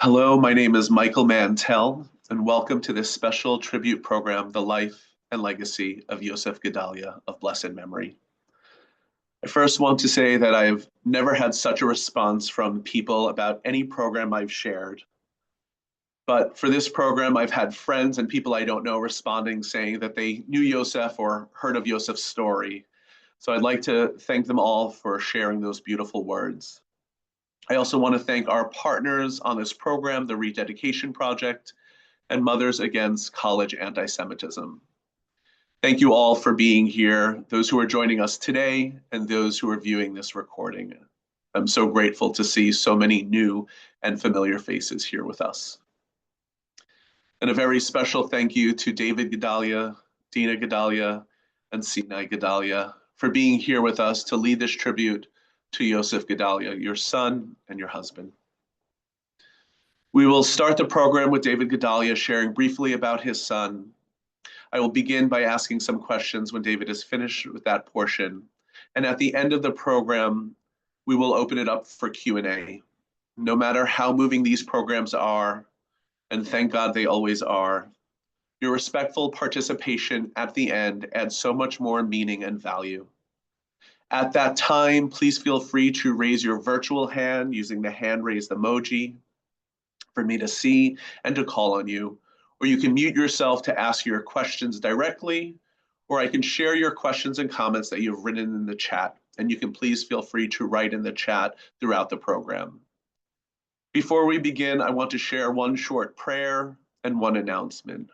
Hello, my name is Michael Mantell, and welcome to this special tribute program, The Life and Legacy of Yosef Guedalia of blessed memory. I first want to say that I've never had such a response from people about any program I've shared. But for this program, I've had friends and people I don't know responding saying that they knew Yosef or heard of Yosef's story. So I'd like to thank them all for sharing those beautiful words. I also want to thank our partners on this program, the Rededication Project, and Mothers Against College Anti-Semitism. Thank you all for being here, those who are joining us today and those who are viewing this recording. I'm so grateful to see so many new and familiar faces here with us. And a very special thank you to David Guedalia, Dina Guedalia, and Sinai Guedalia for being here with us to lead this tribute to Yosef Guedalia, your son and your husband. We will start the program with David Guedalia sharing briefly about his son. I will begin by asking some questions when David is finished with that portion. And at the end of the program, we will open it up for Q&A. No matter how moving these programs are, and thank God they always are, your respectful participation at the end adds so much more meaning and value. At that time, please feel free to raise your virtual hand using the hand raised emoji for me to see and to call on you, or you can mute yourself to ask your questions directly, or I can share your questions and comments that you've written in the chat, and you can please feel free to write in the chat throughout the program. Before we begin, I want to share one short prayer and one announcement.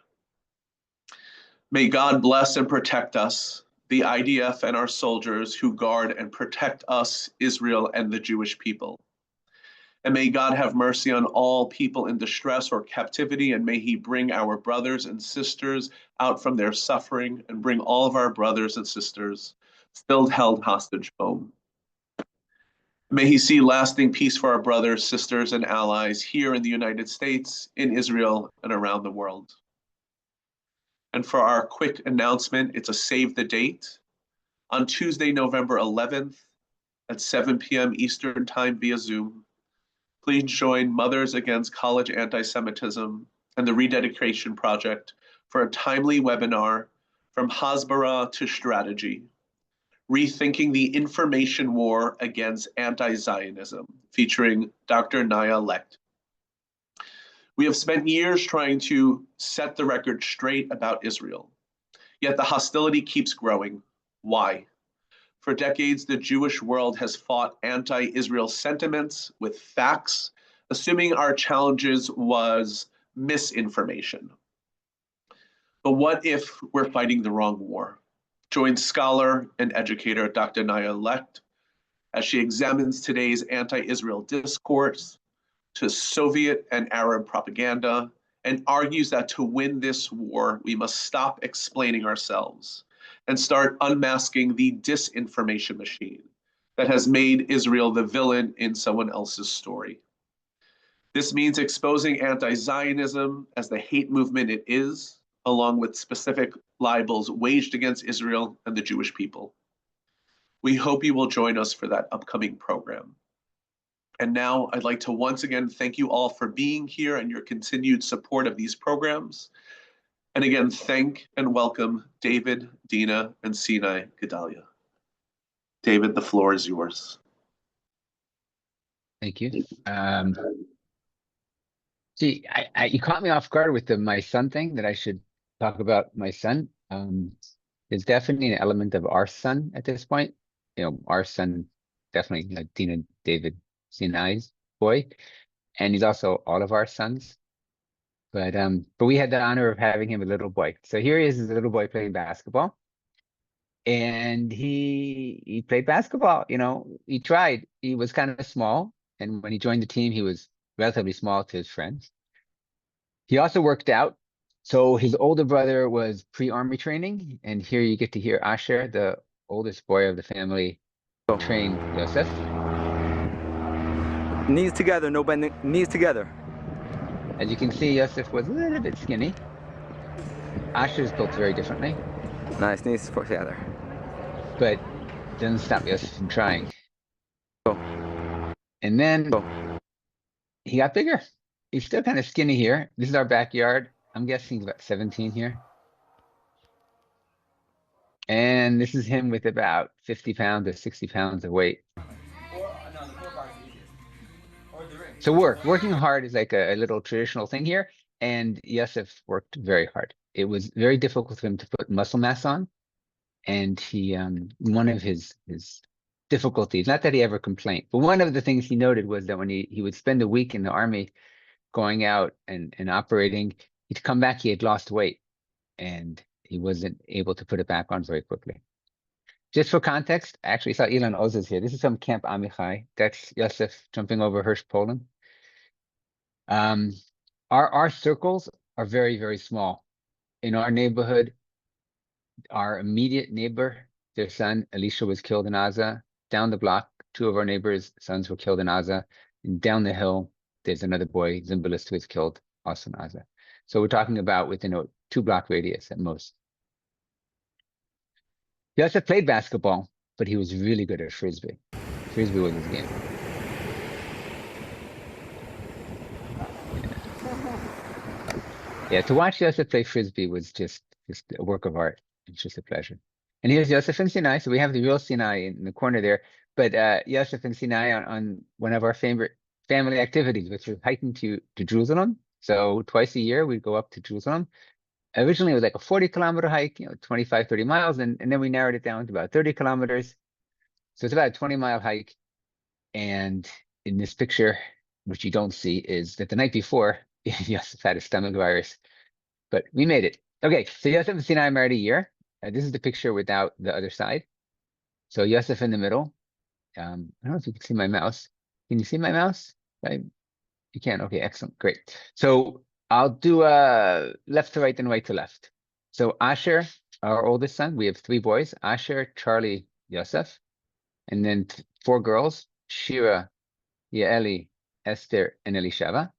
May God bless and protect us, the IDF and our soldiers who guard and protect us, Israel, and the Jewish people. And may God have mercy on all people in distress or captivity, and may he bring our brothers and sisters out from their suffering and bring all of our brothers and sisters still held hostage home. May he see lasting peace for our brothers, sisters, and allies here in the United States, in Israel, and around the world. And for our quick announcement, it's a save the date. On Tuesday, November 11th at 7 p.m. Eastern Time via Zoom, please join Mothers Against College Anti-Semitism and the Rededication Project for a timely webinar from Hasbara to Strategy, Rethinking the Information War Against Anti-Zionism, featuring Dr. Naya Lecht. We have spent years trying to set the record straight about Israel, yet the hostility keeps growing. Why? For decades, the Jewish world has fought anti-Israel sentiments with facts, assuming our challenges was misinformation. But what if we're fighting the wrong war? Join scholar and educator Dr. Naya Lecht as she examines today's anti-Israel discourse to Soviet and Arab propaganda and argues that to win this war, we must stop explaining ourselves and start unmasking the disinformation machine that has made Israel the villain in someone else's story. This means exposing anti-Zionism as the hate movement it is, along with specific libels waged against Israel and the Jewish people. We hope you will join us for that upcoming program. And now I'd like to once again thank you all for being here and your continued support of these programs. And again, thank and welcome David, Dina, and Sinai Guedalia. David, the floor is yours. Thank you. You caught me off guard with my son thing, that I should talk about my son. There's definitely an element of our son at this point. Our son, definitely Dina, David, Sinai's boy, and he's also all of our sons. But we had the honor of having him a little boy. So here he is as a little boy playing basketball. And he played basketball, he tried. He was kind of small. And when he joined the team, he was relatively small to his friends. He also worked out. So his older brother was pre-army training. And here you get to hear Asher, the oldest boy of the family, train Yosef. Knees together, no bending, knees together. As you can see, Yosef was a little bit skinny. Asher is built very differently. Nice, knees together. But doesn't stop Yosef from trying. Go. And then he got bigger. He's still kind of skinny here. This is our backyard. I'm guessing he's about 17 here. And this is him with about 50 pounds or 60 pounds of weight. So working hard is like a little traditional thing here. And Yosef worked very hard. It was very difficult for him to put muscle mass on. And he, one of his difficulties, not that he ever complained, but one of the things he noted was that when he would spend a week in the army going out and operating, he'd come back, he had lost weight and he wasn't able to put it back on very quickly. Just for context, I actually saw Ilan Oz's here. This is from Camp Amichai. That's Yosef jumping over Hirsch, Poland. Our circles are very, very small. In our neighborhood, our immediate neighbor, their son, Elisha, was killed in Gaza. Down the block, two of our neighbors' sons were killed in Gaza. And down the hill, there's another boy, Zimbalist, who was killed also in Gaza. So we're talking about within a 2-block radius at most. He also played basketball, but he was really good at Frisbee. Frisbee was his game. Yeah, to watch Yosef play Frisbee was just a work of art. It's just a pleasure. And here's Yosef and Sinai. So we have the real Sinai in the corner there, but Yosef and Sinai on one of our favorite family activities, which is hiking to Jerusalem. So twice a year, we'd go up to Jerusalem. Originally, it was like a 40-kilometer hike, 25, 30 miles. And then we narrowed it down to about 30 kilometers. So it's about a 20-mile hike. And in this picture, which you don't see, is that the night before, Yosef had a stomach virus, but we made it. Okay, so Yosef and Sinai married a year. This is the picture without the other side. So Yosef in the middle. I don't know if you can see my mouse. Can you see my mouse? Right? You can. Okay, excellent. Great. So I'll do left to right and right to left. So Asher, our oldest son, we have 3 boys, Asher, Charlie, Yosef, and then 4 girls, Shira, Yaeli, Esther, and Elishava.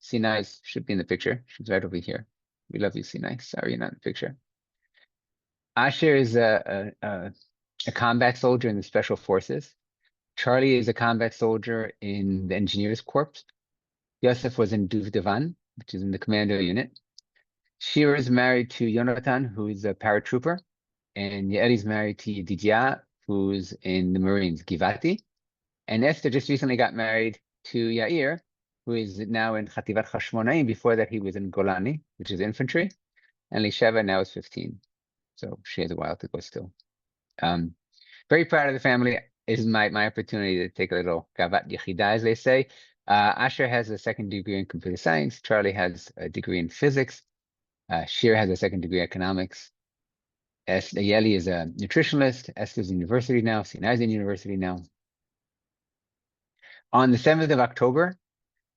Sinai should be in the picture. She's right over here. We love you, Sinai. Sorry, you're not in the picture. Asher is a combat soldier in the Special Forces. Charlie is a combat soldier in the Engineers Corps. Yosef was in Duvdevan, which is in the commando unit. Shira is married to Yonatan, who is a paratrooper. And Yaeli's married to Didia, who's in the Marines, Givati. And Esther just recently got married to Yair, who is now in Chativat Hashmonaim. Before that, he was in Golani, which is infantry. And Lisheva now is 15. So she has a while to go still. Very proud of the family. It is my opportunity to take a little gavat yechida, as they say. Asher has a 2nd degree in computer science. Charlie has a degree in physics. Shir has a 2nd degree in economics. Yeli is a nutritionalist. Esther's in university now. Sinai's in university now. On the 7th of October,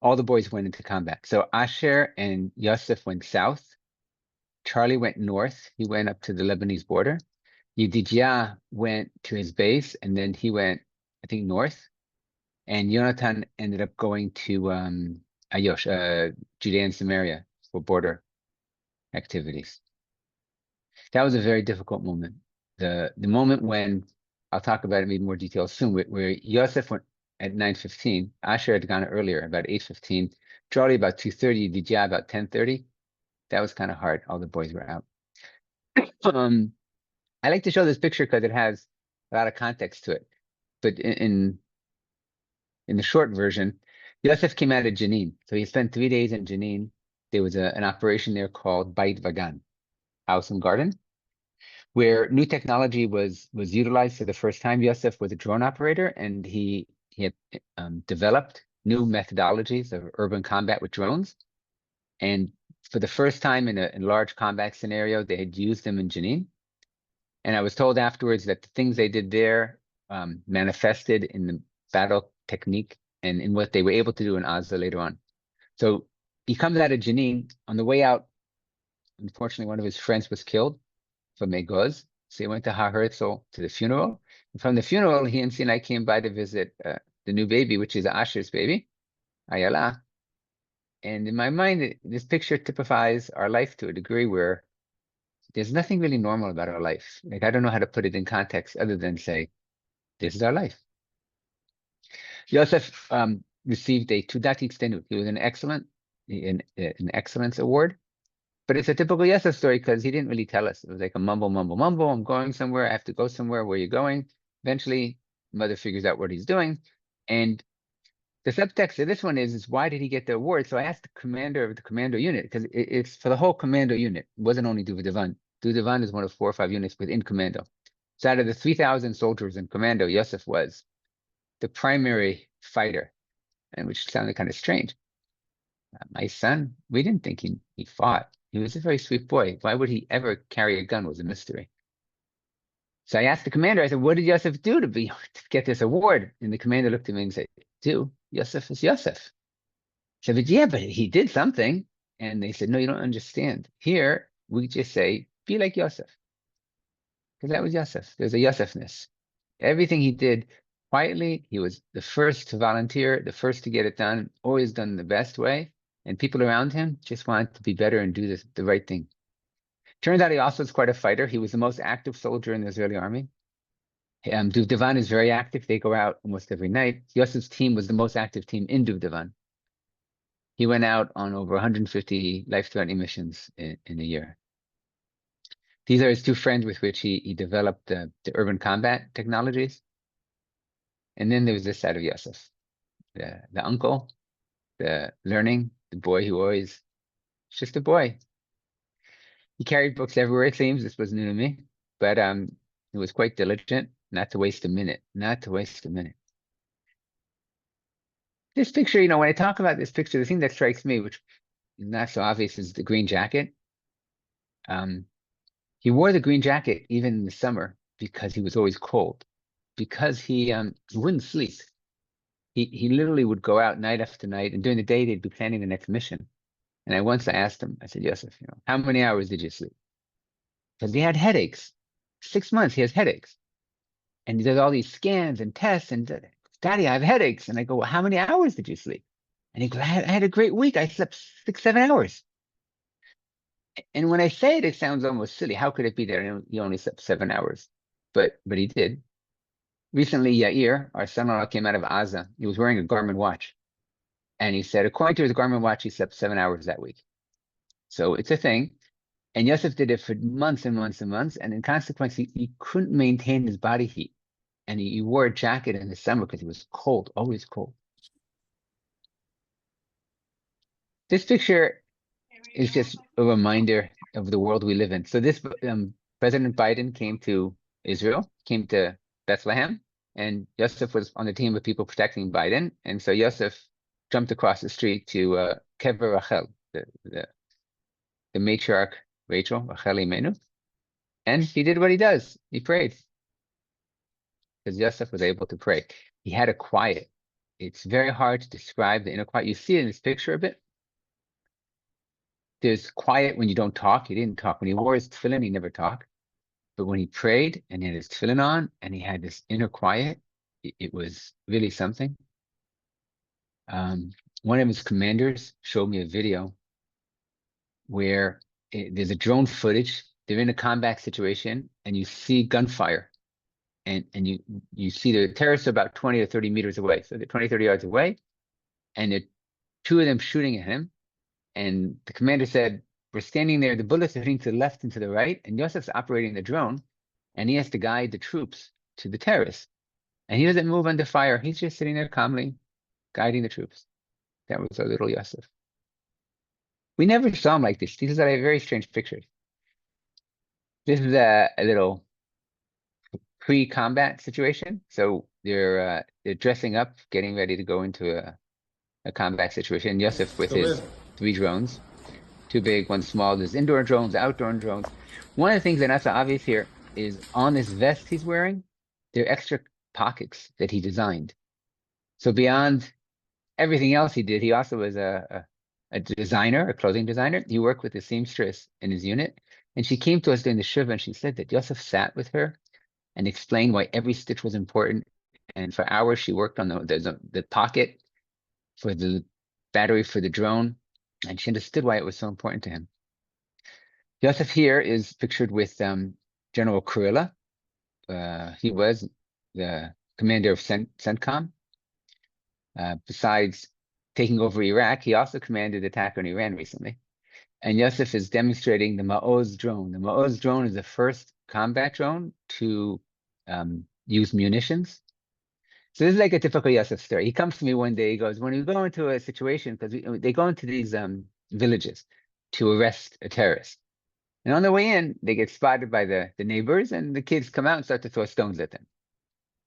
all the boys went into combat. So Asher and Yosef went south. Charlie went north. He went up to the Lebanese border. Yedidya went to his base, and then he went, I think, north. And Yonatan ended up going to Ayosh, Judea and Samaria for border activities. That was a very difficult moment. The moment when, I'll talk about it in more detail soon, where Yosef went at 9:15, Asher had gone earlier, about 8:15, Charlie about 2:30, Yedidya about 10:30. That was kind of hard. All the boys were out. I like to show this picture because it has a lot of context to it. But in the short version, Yosef came out of Jenin. So he spent 3 days in Jenin. There was an operation there called Bait Vagan, House and Garden, where new technology was utilized for the first time. Yosef was a drone operator, and he had developed new methodologies of urban combat with drones. And for the first time in a large combat scenario, they had used them in Jenin. And I was told afterwards that the things they did there manifested in the battle technique and in what they were able to do in Gaza later on. So he comes out of Jenin. On the way out, unfortunately, one of his friends was killed from Megoz. So he went to Har Herzl to the funeral. And from the funeral, he and Sinai came by to visit the new baby, which is Asher's baby, Ayala. And in my mind, this picture typifies our life to a degree where there's nothing really normal about our life. Like, I don't know how to put it in context other than say, this is our life. Yosef received a Tudat Tztenut. He was an excellent an excellence award. But it's a typical Yosef story because he didn't really tell us. It was like a mumble, mumble, mumble. I'm going somewhere. I have to go somewhere. Where are you going? Eventually, mother figures out what he's doing. And the subtext of this one is why did he get the award? So I asked the commander of the commando unit because it's for the whole commando unit. It wasn't only Duvidavan. Duvidavan is one of 4 or 5 units within commando. So out of the 3,000 soldiers in commando, Yosef was the primary fighter, and which sounded kind of strange. My son, we didn't think he fought. He was a very sweet boy. Why would he ever carry a gun was a mystery. So I asked the commander, I said, what did Yosef do to get this award? And the commander looked at me and said, Yosef is Yosef. I said, but yeah, but he did something. And they said, no, you don't understand. Here, we just say, be like Yosef. Because that was Yosef. There's a Yosefness. Everything he did quietly, he was the first to volunteer, the first to get it done, always done the best way. And people around him just wanted to be better and do the right thing. Turns out he also was quite a fighter. He was the most active soldier in the Israeli army. Duvdevan is very active. They go out almost every night. Yosef's team was the most active team in Duvdevan. He went out on over 150 life-threatening missions in a year. These are his 2 friends with which he developed the urban combat technologies. And then there was this side of Yosef, the uncle, the learning, the boy who always, just a boy. He carried books everywhere, it seems. This was new to me, but he was quite diligent, not to waste a minute, not to waste a minute. This picture, when I talk about this picture, the thing that strikes me, which is not so obvious, is the green jacket. He wore the green jacket even in the summer because he was always cold, because he wouldn't sleep. He literally would go out night after night, and during the day they'd be planning the next mission. And I asked him, I said, Yosef, how many hours did you sleep? Because he had headaches. 6 months, he has headaches. And he does all these scans and tests, and Daddy, I have headaches. And I go, well, how many hours did you sleep? And he goes, I had a great week. I slept 6, 7 hours. And when I say it, it sounds almost silly. How could it be that he only slept 7 hours? But he did. Recently, Yair, our son-in-law, came out of Gaza. He was wearing a Garmin watch. And he said, according to his Garmin watch, he slept 7 hours that week. So it's a thing. And Yosef did it for months and months and months. And in consequence, he couldn't maintain his body heat. And he wore a jacket in the summer because he was cold, always cold. This picture is just a reminder of the world we live in. So this President Biden came to Israel, came to Bethlehem, and Yosef was on the team of people protecting Biden. And so Yosef jumped across the street to Kever Rachel, the matriarch Rachel, Rachel Imenu, and he did what he does. He prayed. Because Yosef was able to pray. He had a quiet. It's very hard to describe the inner quiet. You see it in this picture a bit. There's quiet when you don't talk. He didn't talk. When he wore his tefillin, he never talked. But when he prayed and he had his tefillin on and he had this inner quiet, it was really something. One of his commanders showed me a video where there's a drone footage. They're in a combat situation and you see gunfire. And you see the terrorists about 20 or 30 meters away. So they're 20, 30 yards away. And there are 2 of them shooting at him. And the commander said, we're standing there. The bullets are hitting to the left and to the right. And Yosef's operating the drone. And he has to guide the troops to the terrorists. And he doesn't move under fire. He's just sitting there calmly, guiding the troops. That was a little Yosef. We never saw him like this. These are very strange pictures. This is a little pre-combat situation. So they're dressing up, getting ready to go into a combat situation. Yosef with his 3 drones, 2 big, 1 small. There's indoor drones, outdoor drones. One of the things that's not so obvious here is on this vest he's wearing, there are extra pockets that he designed. So beyond everything else he did, he also was a designer, a clothing designer. He worked with the seamstress in his unit. And she came to us during the shiva and she said that Yosef sat with her and explained why every stitch was important. And for hours, she worked on the pocket for the battery for the drone. And she understood why it was so important to him. Yosef here is pictured with General Kurilla. He was the commander of CENTCOM. Besides taking over Iraq, he also commanded the attack on Iran recently. And Yosef is demonstrating the Ma'oz drone. The Ma'oz drone is the first combat drone to use munitions. So this is like a typical Yosef story. He comes to me one day, he goes, when we go into a situation, because they go into these villages to arrest a terrorist. And on the way in, they get spotted by the neighbors, and the kids come out and start to throw stones at them.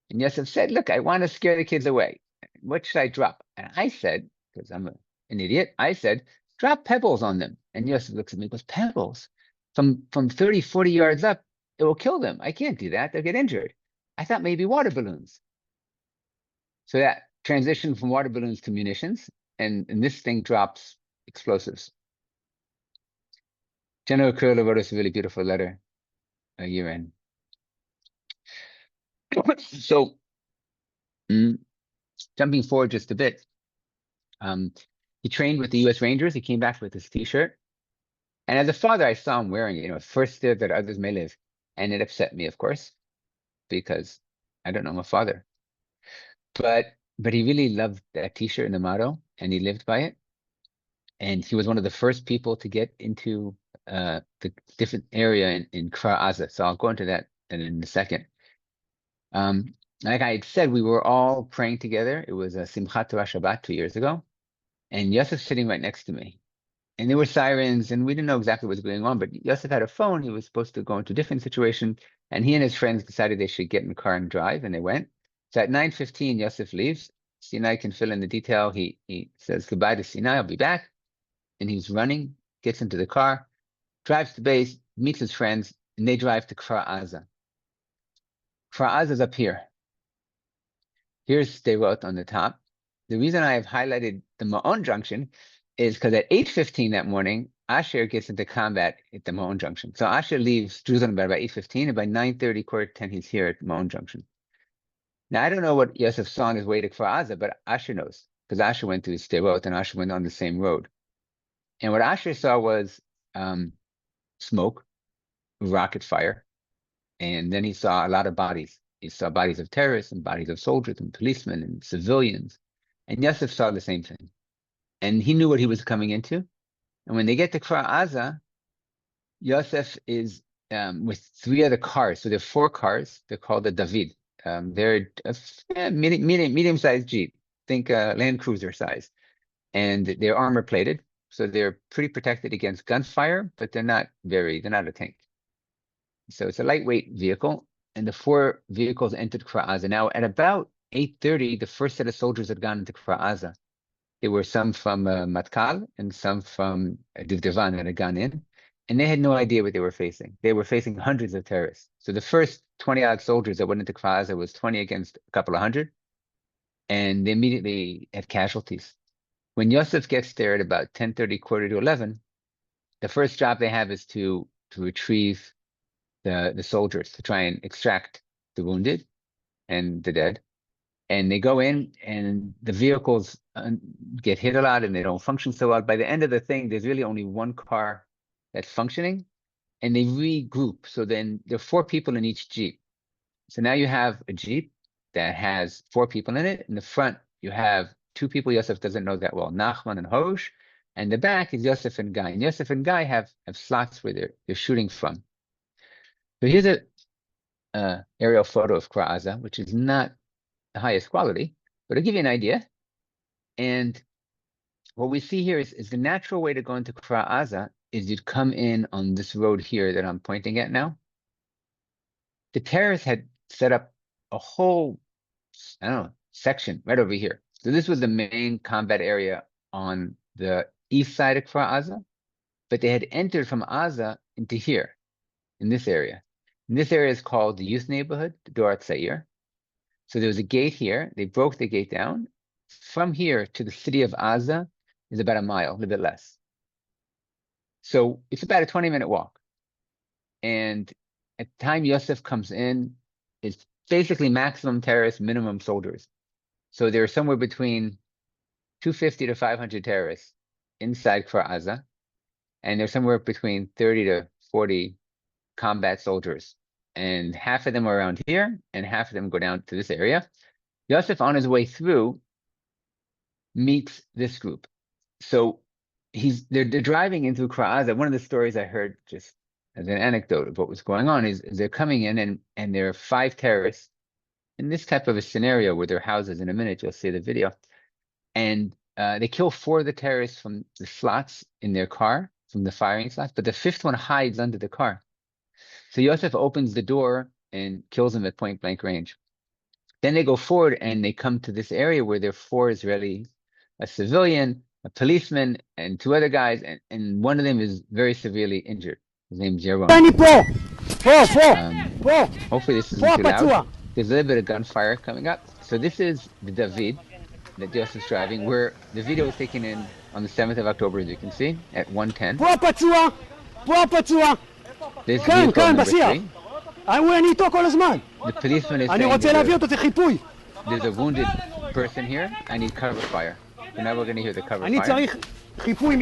And Yosef said, look, I want to scare the kids away. What should I drop? And I said, because I'm an idiot, I said, drop pebbles on them. And Yosef looks at me and goes, pebbles? From 30, 40 yards up, it will kill them. I can't do that. They'll get injured. I thought maybe water balloons. So that transition from water balloons to munitions, and this thing drops explosives. General Kurla wrote us a really beautiful letter a year in. So, jumping forward just a bit, he trained with the U.S. Rangers. He came back with his T-shirt. And as a father, I saw him wearing it, first there that others may live. And it upset me, of course, because I don't know, I'm a father. But he really loved that T-shirt and the motto, and he lived by it. And he was one of the first people to get into the different area in Kfar Aza. So I'll go into that in a second. Like I had said, we were all praying together. It was a Simchat Torah Shabbat 2 years ago. And Yosef sitting right next to me. And there were sirens, and we didn't know exactly what was going on, but Yosef had a phone. He was supposed to go into a different situation. And he and his friends decided they should get in the car and drive, and they went. So at 9:15, Yosef leaves. Sinai can fill in the detail. He says goodbye to Sinai, I'll be back. And he's running, gets into the car, drives to base, meets his friends, and they drive to Kfar Aza. Kfar Aza is up here. Here's Sderot on the top. The reason I have highlighted the Ma'on junction is because at 8:15 that morning, Asher gets into combat at the Ma'on junction. So Asher leaves Jerusalem about 8:15, and by 9:30, 9:45, he's here at the Ma'on junction. Now, I don't know what Yosef saw on his way to Kfar Aza, but Asher knows, because Asher went through Sderot, and Asher went on the same road. And what Asher saw was smoke, rocket fire, and then he saw a lot of bodies. He saw bodies of terrorists and bodies of soldiers and policemen and civilians. And Yosef saw the same thing. And he knew what he was coming into. And when they get to Kfar Aza, Yosef is with 3 other cars. So there are 4 cars. They're called the David. They're a medium-sized Jeep. Think Land Cruiser size. And they're armor plated. So they're pretty protected against gunfire, but they're not a tank. So it's a lightweight vehicle. And the 4 vehicles entered Kfar Aza. Now, at about 8:30, the first set of soldiers had gone into Kfar Aza. There were some from Matkal and some from Duvdevan that had gone in. And they had no idea what they were facing. They were facing hundreds of terrorists. So the first 20-odd soldiers that went into Kfar Aza was 20 against a couple of hundred. And they immediately had casualties. When Yosef gets there at about 10:30, 10:45, the first job they have is to retrieve the soldiers, to try and extract the wounded and the dead. And they go in, and the vehicles get hit a lot, and they don't function so well. By the end of the thing, there's really only 1 car that's functioning, and they regroup. So then there are 4 people in each Jeep. So now you have a Jeep that has 4 people in it. In the front, you have 2 people Yosef doesn't know that well, Nachman and Hosh. And the back is Yosef and Guy. And Yosef and Guy have slots where they're shooting from. So here's a aerial photo of Kfar Aza, which is not the highest quality, but I'll give you an idea. And what we see here is the natural way to go into Kfar Aza is you'd come in on this road here that I'm pointing at now. The terrorists had set up a whole, I don't know, section right over here. So this was the main combat area on the east side of Kfar Aza, but they had entered from Aza into here, in this area. And this area is called the youth neighborhood, the Dor Tzair. So there was a gate here. They broke the gate down. From here to the city of Aza is about a mile, a little bit less. So it's about a 20-minute walk. And at the time Yosef comes in, it's basically maximum terrorists, minimum soldiers. So there are somewhere between 250 to 500 terrorists inside Kfar Aza. And there's somewhere between 30 to 40 combat soldiers. And half of them are around here, and half of them go down to this area. Yosef, on his way through, meets this group. So they're driving into Kra'aza. One of the stories I heard just as an anecdote of what was going on is they're coming in and there are 5 terrorists in this type of a scenario where their houses. In a minute, you'll see the video. And they kill 4 of the terrorists from the slots in their car, from the firing slots, but the 5th one hides under the car. So Yosef opens the door and kills him at point blank range. Then they go forward and they come to this area where there are 4 Israelis, a civilian, a policeman, and 2 other guys, and one of them is very severely injured. His name's Yaron. Hopefully this isn't too loud. There's a little bit of gunfire coming up. So this is the David that Joseph's driving, where the video was taken in on the 7th of October, as you can see, at 1:10. This vehicle number 3. The policeman is saying there's a wounded person here. I need cover fire. So now we're going to hear the cover fire. He's afraid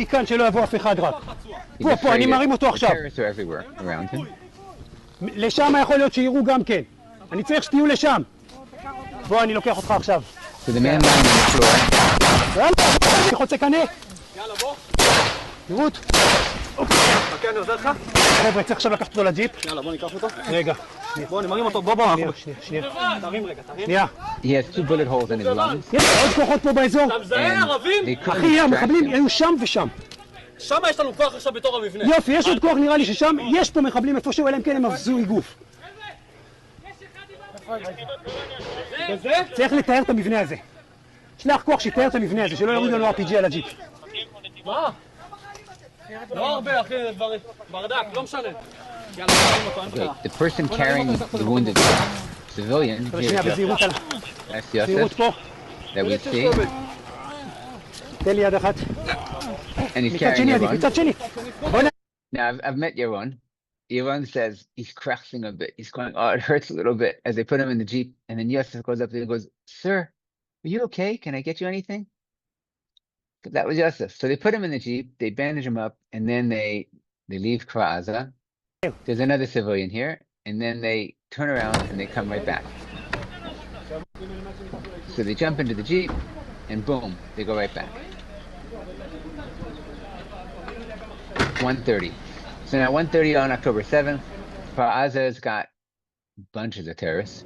that the terrorists are everywhere around him. לשם יכול להיות שיראו גם כן. אני צריך שתהיו לשם. בוא, אני לוקח אותך עכשיו. So the man lying on the floor. יאללה, אני חוצה קנה. יאללה, בוא. נראות. חכה, אני עוזר לך. חבר'ה, צריך עכשיו לקחת אותו לג'יפ. יאללה, בוא ניקח אותו. רגע. בוא, נמרים אותו. בוא. שנייה. תרים רגע, תרים. שנייה. He has 2 bullet holes in his lungs. יש עוד כוחות פה באזור. אחי, המחבלים היו שם ושם. שם יש לנו כוח עכשיו בתור המבנה. יופי, יש עוד כוח, נראה לי ששם יש פה מחבלים איפשהו, אלא אם כן הם אבזו גוף. צריך לתאר את המבנה הזה. שלח כוח שיתאר את המבנה הזה, שלא יוריד לנו RPG על הג'יפ. מה? לא הרבה, אחי, דברים. ברדק, לא משנה. The person carrying the wounded civilian here, that's Yosef, that we see. תן לי יד אחת. And he's מצד carrying שני, Yaron. מצד שני. Now, I've met Yaron. Yaron says he's cracking a bit. He's going, oh, it hurts a little bit as they put him in the Jeep. And then Yosef goes up there and goes, sir, are you okay? Can I get you anything? That was Yosef. So they put him in the Jeep, they bandage him up, and then they leave Kra'aza. There's another civilian here, and then they turn around and they come right back. So they jump into the Jeep, and boom, they go right back. 1:30. So now 1:30 on October 7th, Kra'aza's got bunches of terrorists.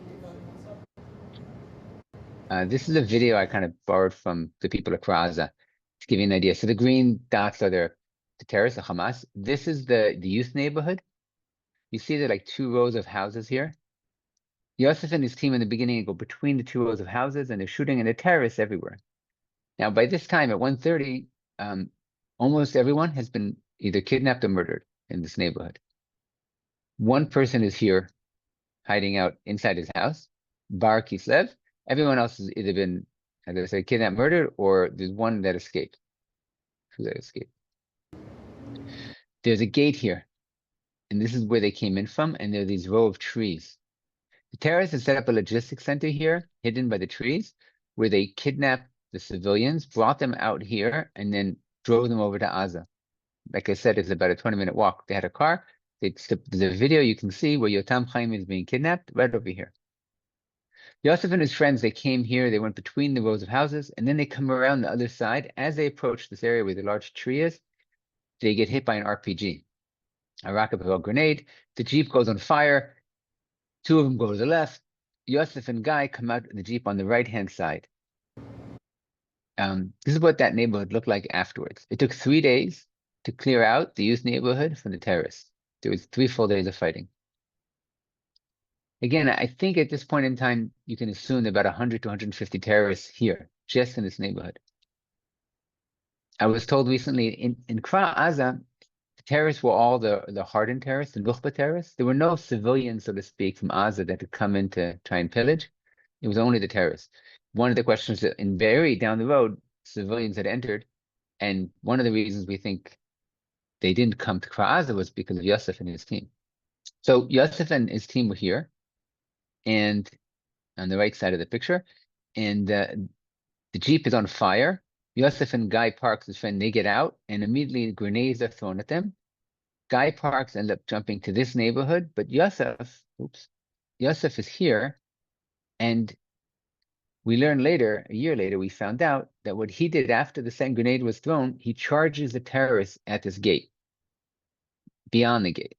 This is a video I kind of borrowed from the people of Kra'aza to give you an idea. So the green dots are the terrorists, the Hamas. This is the youth neighborhood. You see there are like 2 rows of houses here. Yosef and his team in the beginning go between the 2 rows of houses and they're shooting, and the terrorists everywhere. Now by this time at 1:30, almost everyone has been either kidnapped or murdered in this neighborhood. 1 person is here hiding out inside his house, Bar Kislev. Everyone else has either been, as I say, kidnapped, murdered, or there's 1 that escaped. Who that escaped? There's a gate here, and this is where they came in from, and there are these row of trees. The terrorists have set up a logistics center here, hidden by the trees, where they kidnapped the civilians, brought them out here, and then drove them over to Gaza. Like I said, it's about a 20-minute walk. They had a car. There's a video you can see where Yotam Chaim is being kidnapped right over here. Yosef and his friends, they came here, they went between the rows of houses, and then they come around the other side. As they approach this area where the large tree is, they get hit by an RPG, a rocket-propelled grenade. The Jeep goes on fire. 2 of them go to the left. Yosef and Guy come out in the Jeep on the right-hand side. This is what that neighborhood looked like afterwards. It took 3 days to clear out the youth neighborhood from the terrorists. There was 3 full days of fighting. Again, I think at this point in time, you can assume about 100 to 150 terrorists here, just in this neighborhood. I was told recently in Kra'aza, the terrorists were all the hardened terrorists, the Nukhba terrorists. There were no civilians, so to speak, from Gaza that had come in to try and pillage. It was only the terrorists. One of the questions that in Berry down the road, civilians had entered, and one of the reasons we think they didn't come to Kra'aza was because of Yosef and his team. So Yosef and his team were here, and on the right side of the picture, and the Jeep is on fire. Yosef and Guy Parks, his friend, they get out, and immediately grenades are thrown at them. Guy Parks ends up jumping to this neighborhood, but Yosef is here, and We learned later, a year later, we found out that what he did after the second grenade was thrown, he charges the terrorists at this gate, beyond the gate.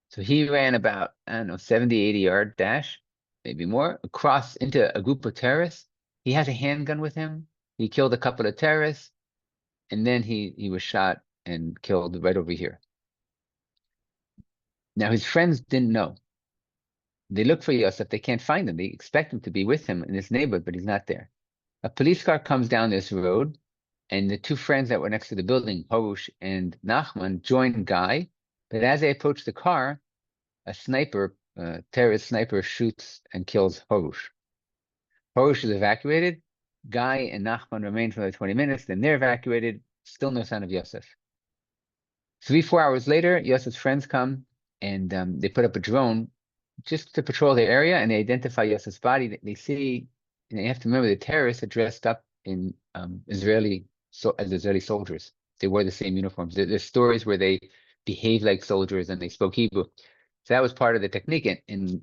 So he ran about, I don't know, 70, 80-yard dash, maybe more, across into a group of terrorists. He has a handgun with him. He killed a couple of terrorists, and then he was shot and killed right over here. Now, his friends didn't know. They look for Yosef. They can't find him. They expect him to be with him in this neighborhood, but he's not there. A police car comes down this road, and the two friends that were next to the building, Harush and Nachman, join Guy. But as they approach the car, a sniper, terrorist sniper, shoots and kills Harush. Harush is evacuated. Guy and Nachman remain for another 20 minutes. Then they're evacuated. Still no sign of Yosef. 3-4 hours later, Yosef's friends come and they put up a drone just to patrol the area, and they identify Yosef's body. They see, and you have to remember, the terrorists are dressed up in as Israeli soldiers. They wore the same uniforms. There's stories where they behaved like soldiers and they spoke Hebrew. So that was part of the technique. And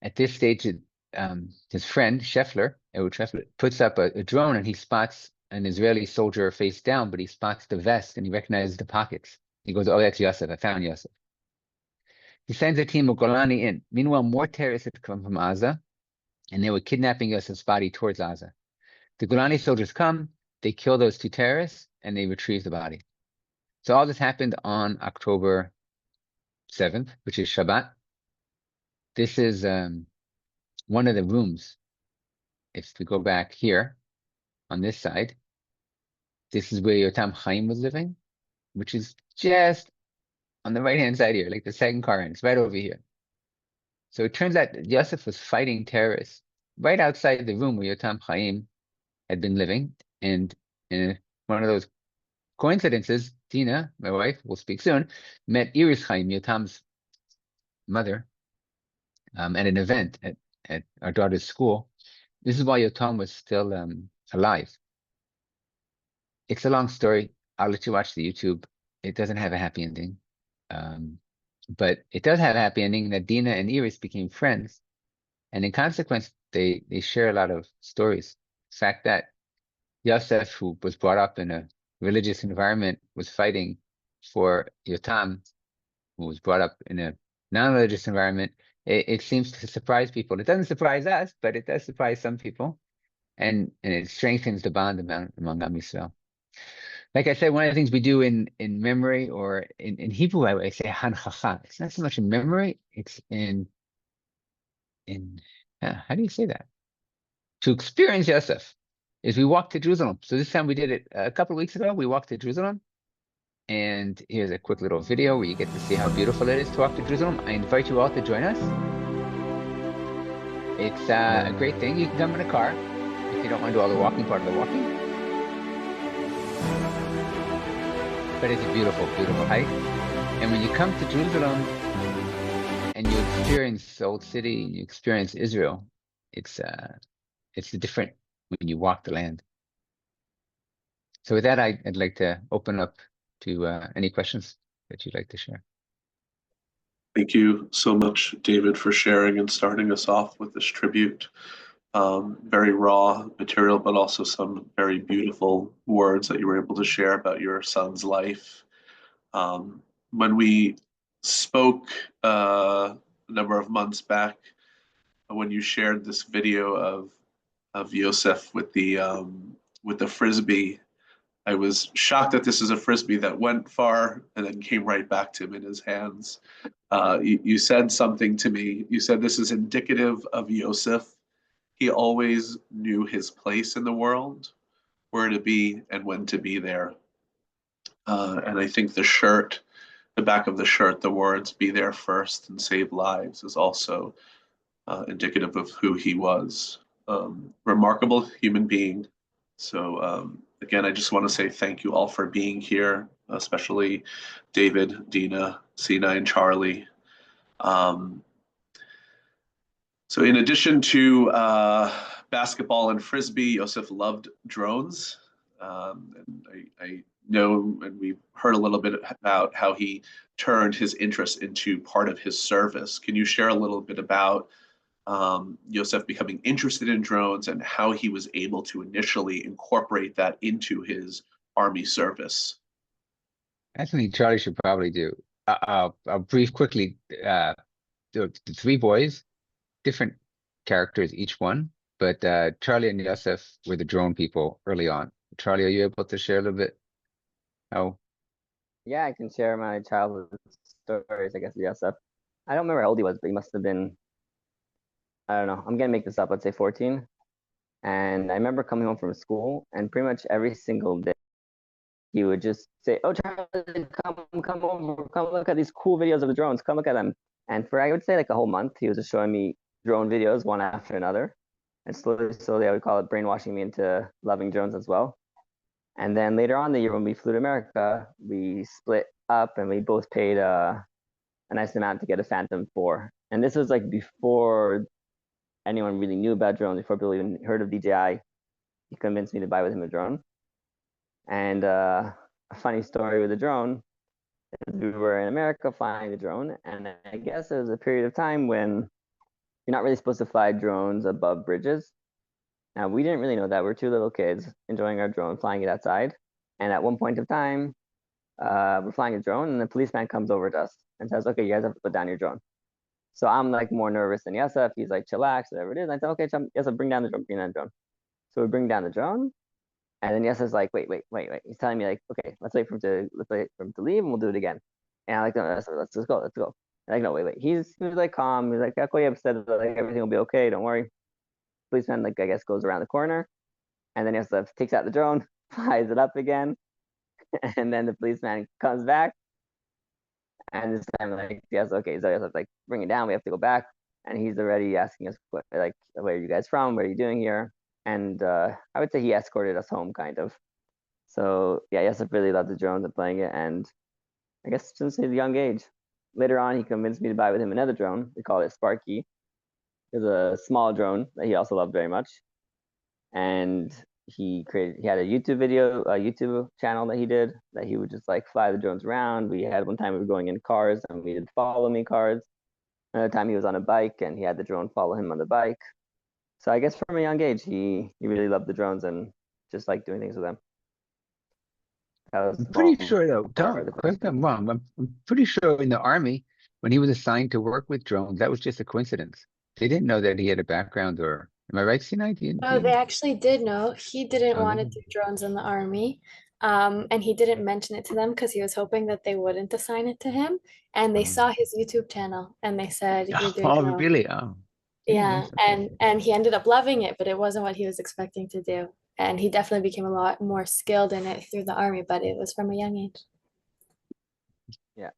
at this stage, his friend Ehud Scheffler, puts up a drone, and he spots an Israeli soldier face down, but he spots the vest and he recognizes the pockets. He goes, "Oh, that's Yosef. I found Yosef." He sends a team of Golani in. Meanwhile, more terrorists had come from Gaza, and they were kidnapping Yosef's body towards Gaza. The Golani soldiers come, they kill those two terrorists, and they retrieve the body. So all this happened on October 7th, which is Shabbat. This is one of the rooms. If we go back here on this side, this is where Yotam Chaim was living, which is just on the right-hand side here, like the second car in. It's right over here. So it turns out that Yosef was fighting terrorists right outside the room where Yotam Chaim had been living. And in one of those coincidences, Tina, my wife, we'll speak soon, met Iris Chaim, Yotam's mother, at an event at our daughter's school. This is why Yotam was still alive. It's a long story. I'll let you watch the YouTube. It doesn't have a happy ending. But it does have a happy ending that Dina and Iris became friends. And in consequence, they share a lot of stories. The fact that Yosef, who was brought up in a religious environment, was fighting for Yotam, who was brought up in a non-religious environment, it seems to surprise people. It doesn't surprise us, but it does surprise some people. And it strengthens the bond among Am Yisrael. Like I said, one of the things we do in memory, or in Hebrew, I say hanchacha. It's not so much in memory, it's in how do you say that? To experience Yosef is we walk to Jerusalem. So this time we did it a couple of weeks ago. We walked to Jerusalem. And here's a quick little video where you get to see how beautiful it is to walk to Jerusalem. I invite you all to join us. It's a great thing. You can come in a car if you don't want to do all the walking part of the walking. But it's a beautiful, beautiful hike. And when you come to Jerusalem and you experience the old city, you experience Israel, it's different when you walk the land. So with that, I'd like to open up to any questions that you'd like to share. Thank you so much, David, for sharing and starting us off with this tribute. Very raw material, but also some very beautiful words that you were able to share about your son's life. When we spoke a number of months back, when you shared this video of Yosef with the frisbee, I was shocked that this is a frisbee that went far and then came right back to him in his hands. You said something to me. You said this is indicative of Yosef. He always knew his place in the world, where to be and when to be there. And I think the back of the shirt, the words "be there first and save lives" is also indicative of who he was. Remarkable human being. So again, I just want to say thank you all for being here, especially David, Dina, Sina, and Charlie. So in addition to basketball and frisbee, Yosef loved drones. And I know, and we've heard a little bit about how he turned his interest into part of his service. Can you share a little bit about Yosef becoming interested in drones and how he was able to initially incorporate that into his Army service. That's something Charlie should probably do. I'll brief quickly. The three boys, different characters each one, but Charlie and Yosef were the drone people early on. Charlie, are you able to share a little bit how? Yeah, I can share my childhood stories, I guess, with Yosef. I don't remember how old he was, but he must have been, I don't know, I'm gonna make this up, let's say 14. And I remember coming home from school, and pretty much every single day, he would just say, "Oh, Charlie, come over, come look at these cool videos of the drones. Come look at them." And for I would say like a whole month, he was just showing me drone videos one after another, and slowly, I would call it brainwashing me into loving drones as well. And then later on in the year, when we flew to America, we split up, and we both paid a nice amount to get a Phantom 4. And this was like before anyone really knew about drones, before people even heard of DJI. He convinced me to buy with him a drone. And a funny story with the drone is we were in America flying the drone, and I guess there was a period of time when you're not really supposed to fly drones above bridges. Now, we didn't really know that. We're two little kids enjoying our drone, flying it outside. And at one point of time, we're flying a drone, and the policeman comes over to us and says, "Okay, you guys have to put down your drone." So I'm like more nervous than Yosef. He's like, "Chillax, whatever it is." And I said, "Okay, Yosef, bring down the drone, bring down the drone." So we bring down the drone, and then Yosef's like, "Wait." He's telling me like, "Okay, let's wait for him to leave, and we'll do it again." And I'm like, "No, let's go." And like, "No, wait." He was like calm. He's like, "Okay, said like everything will be okay. Don't worry." Policeman, like, I guess, goes around the corner, and then Yosef takes out the drone, flies it up again, and then the policeman comes back, and this time, like, yes, okay, so Yosef's like, "Bring it down. We have to go back." And he's already asking us, like, "Where are you guys from? What are you doing here?" And I would say he escorted us home, kind of. So yeah, Yosef really loved the drones and playing it, and I guess since his young age. Later on, he convinced me to buy with him another drone. We call it Sparky. It was a small drone that he also loved very much. And he had a YouTube channel that he did, that he would just like fly the drones around. We had one time we were going in cars, and we did follow me cars. Another time he was on a bike, and he had the drone follow him on the bike. So I guess from a young age, he really loved the drones and just liked doing things with them. That was I'm pretty sure though, part of the correct me if question. I'm wrong. I'm pretty sure in the Army, when he was assigned to work with drones, that was just a coincidence. They didn't know that he had a background, or am I right, Sinai? Oh, they actually did know. He didn't Oh, want to did do drones in the army. And he didn't mention it to them because he was hoping that they wouldn't assign it to him. And they saw his YouTube channel and they said, "You're doing Oh, well." really? Oh, Yeah, nice. and he ended up loving it, but it wasn't what he was expecting to do. And he definitely became a lot more skilled in it through the army, but it was from a young age. Yeah.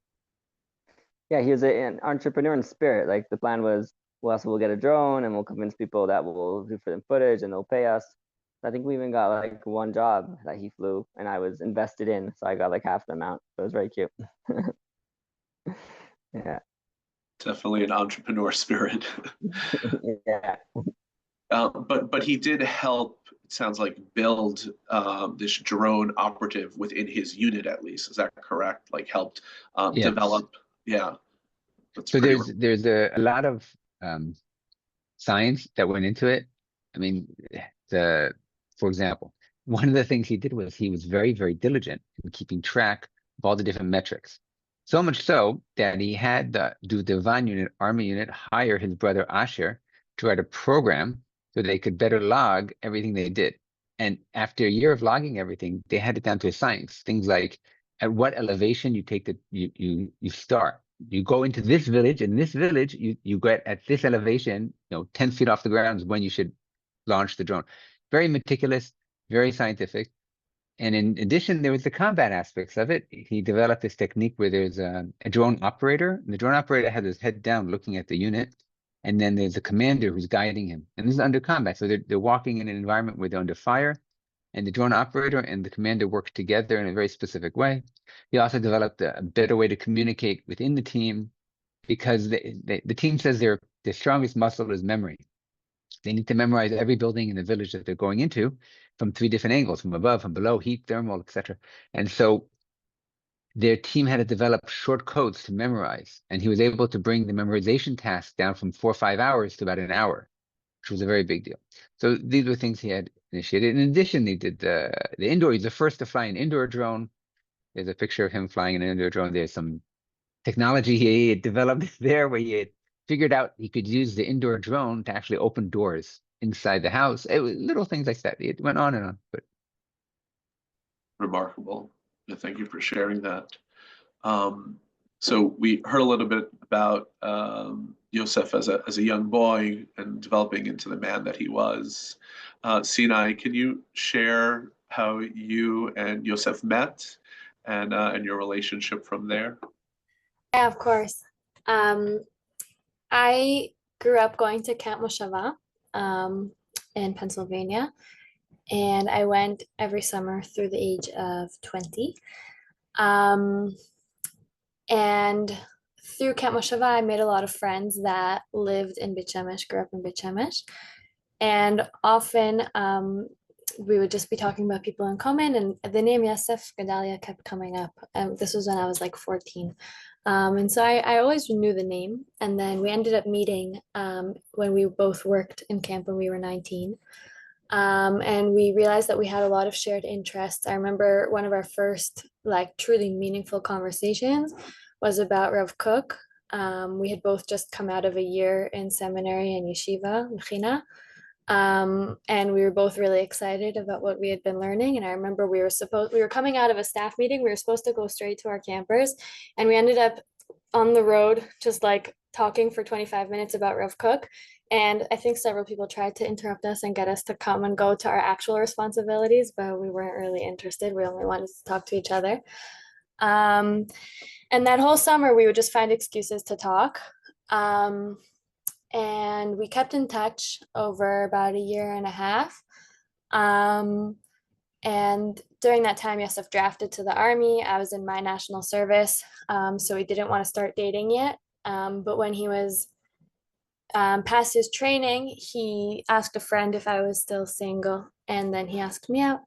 Yeah, he was an entrepreneur in spirit. Like the plan was, well, also we'll get a drone and we'll convince people that we'll do for them footage and they'll pay us. I think we even got like one job that he flew and I was invested in, so I got like half the amount. It was very cute. Yeah. Definitely an entrepreneur spirit. Yeah. But he did help, it sounds like, build this drone operative within his unit, at least. Is that correct? Like helped Yes. develop. Yeah. That's So pretty. there's a lot of science that went into it. I mean, for example, one of the things he did was he was very, very diligent in keeping track of all the different metrics. So much so that he had the Divan unit, Army unit, hire his brother Asher to write a program so they could better log everything they did. And after a year of logging everything, they had it down to a science. Things like at what elevation you take you start. You go into this village, and this village you get at this elevation, 10 feet off the ground is when you should launch the drone. Very meticulous, very scientific. And in addition, there was the combat aspects of it. He developed this technique where there's a drone operator, and the drone operator has his head down looking at the unit. And then there's a commander who's guiding him. And this is under combat. So they're walking in an environment where they're under fire. And the drone operator and the commander work together in a very specific way. He also developed a better way to communicate within the team, because the team says their strongest muscle is memory. They need to memorize every building in the village that they're going into from 3 different angles: from above, from below, heat, thermal, etc. And so their team had to develop short codes to memorize, and he was able to bring the memorization task down from 4 or 5 hours to about an hour, which was a very big deal. So these were things he had initiated. In addition, he did the indoor. He's the first to fly an indoor drone. There's a picture of him flying an indoor drone. There's some technology he had developed there where he had figured out he could use the indoor drone to actually open doors inside the house. It was little things like that. It went on and on, but Remarkable. Thank you for sharing that. So we heard a little bit about Yosef as a young boy and developing into the man that he was. Sinai, can you share how you and Yosef met and your relationship from there? Yeah, of course. I grew up going to Camp Moshava in Pennsylvania, and I went every summer through the age of 20. Um, and through Camp Moshava, I made a lot of friends that lived in Beit Shemesh, grew up in Beit Shemesh. And often we would just be talking about people in common, and the name Yosef Guedalia kept coming up. This was when I was like 14. And so I always knew the name. And then we ended up meeting when we both worked in camp when we were 19. And we realized that we had a lot of shared interests. I remember one of our first like truly meaningful conversations was about Rav Kook. We had both just come out of a year in seminary and yeshiva, mechina. And we were both really excited about what we had been learning. And I remember we were coming out of a staff meeting. We were supposed to go straight to our campers, and we ended up on the road just like talking for 25 minutes about Rav Kook. And I think several people tried to interrupt us and get us to come and go to our actual responsibilities, but we weren't really interested. We only wanted to talk to each other. And that whole summer, we would just find excuses to talk. And we kept in touch over about a year and a half. And during that time, Yosef drafted to the army. I was in my national service, so we didn't want to start dating yet. But when he was past his training, he asked a friend if I was still single, and then he asked me out.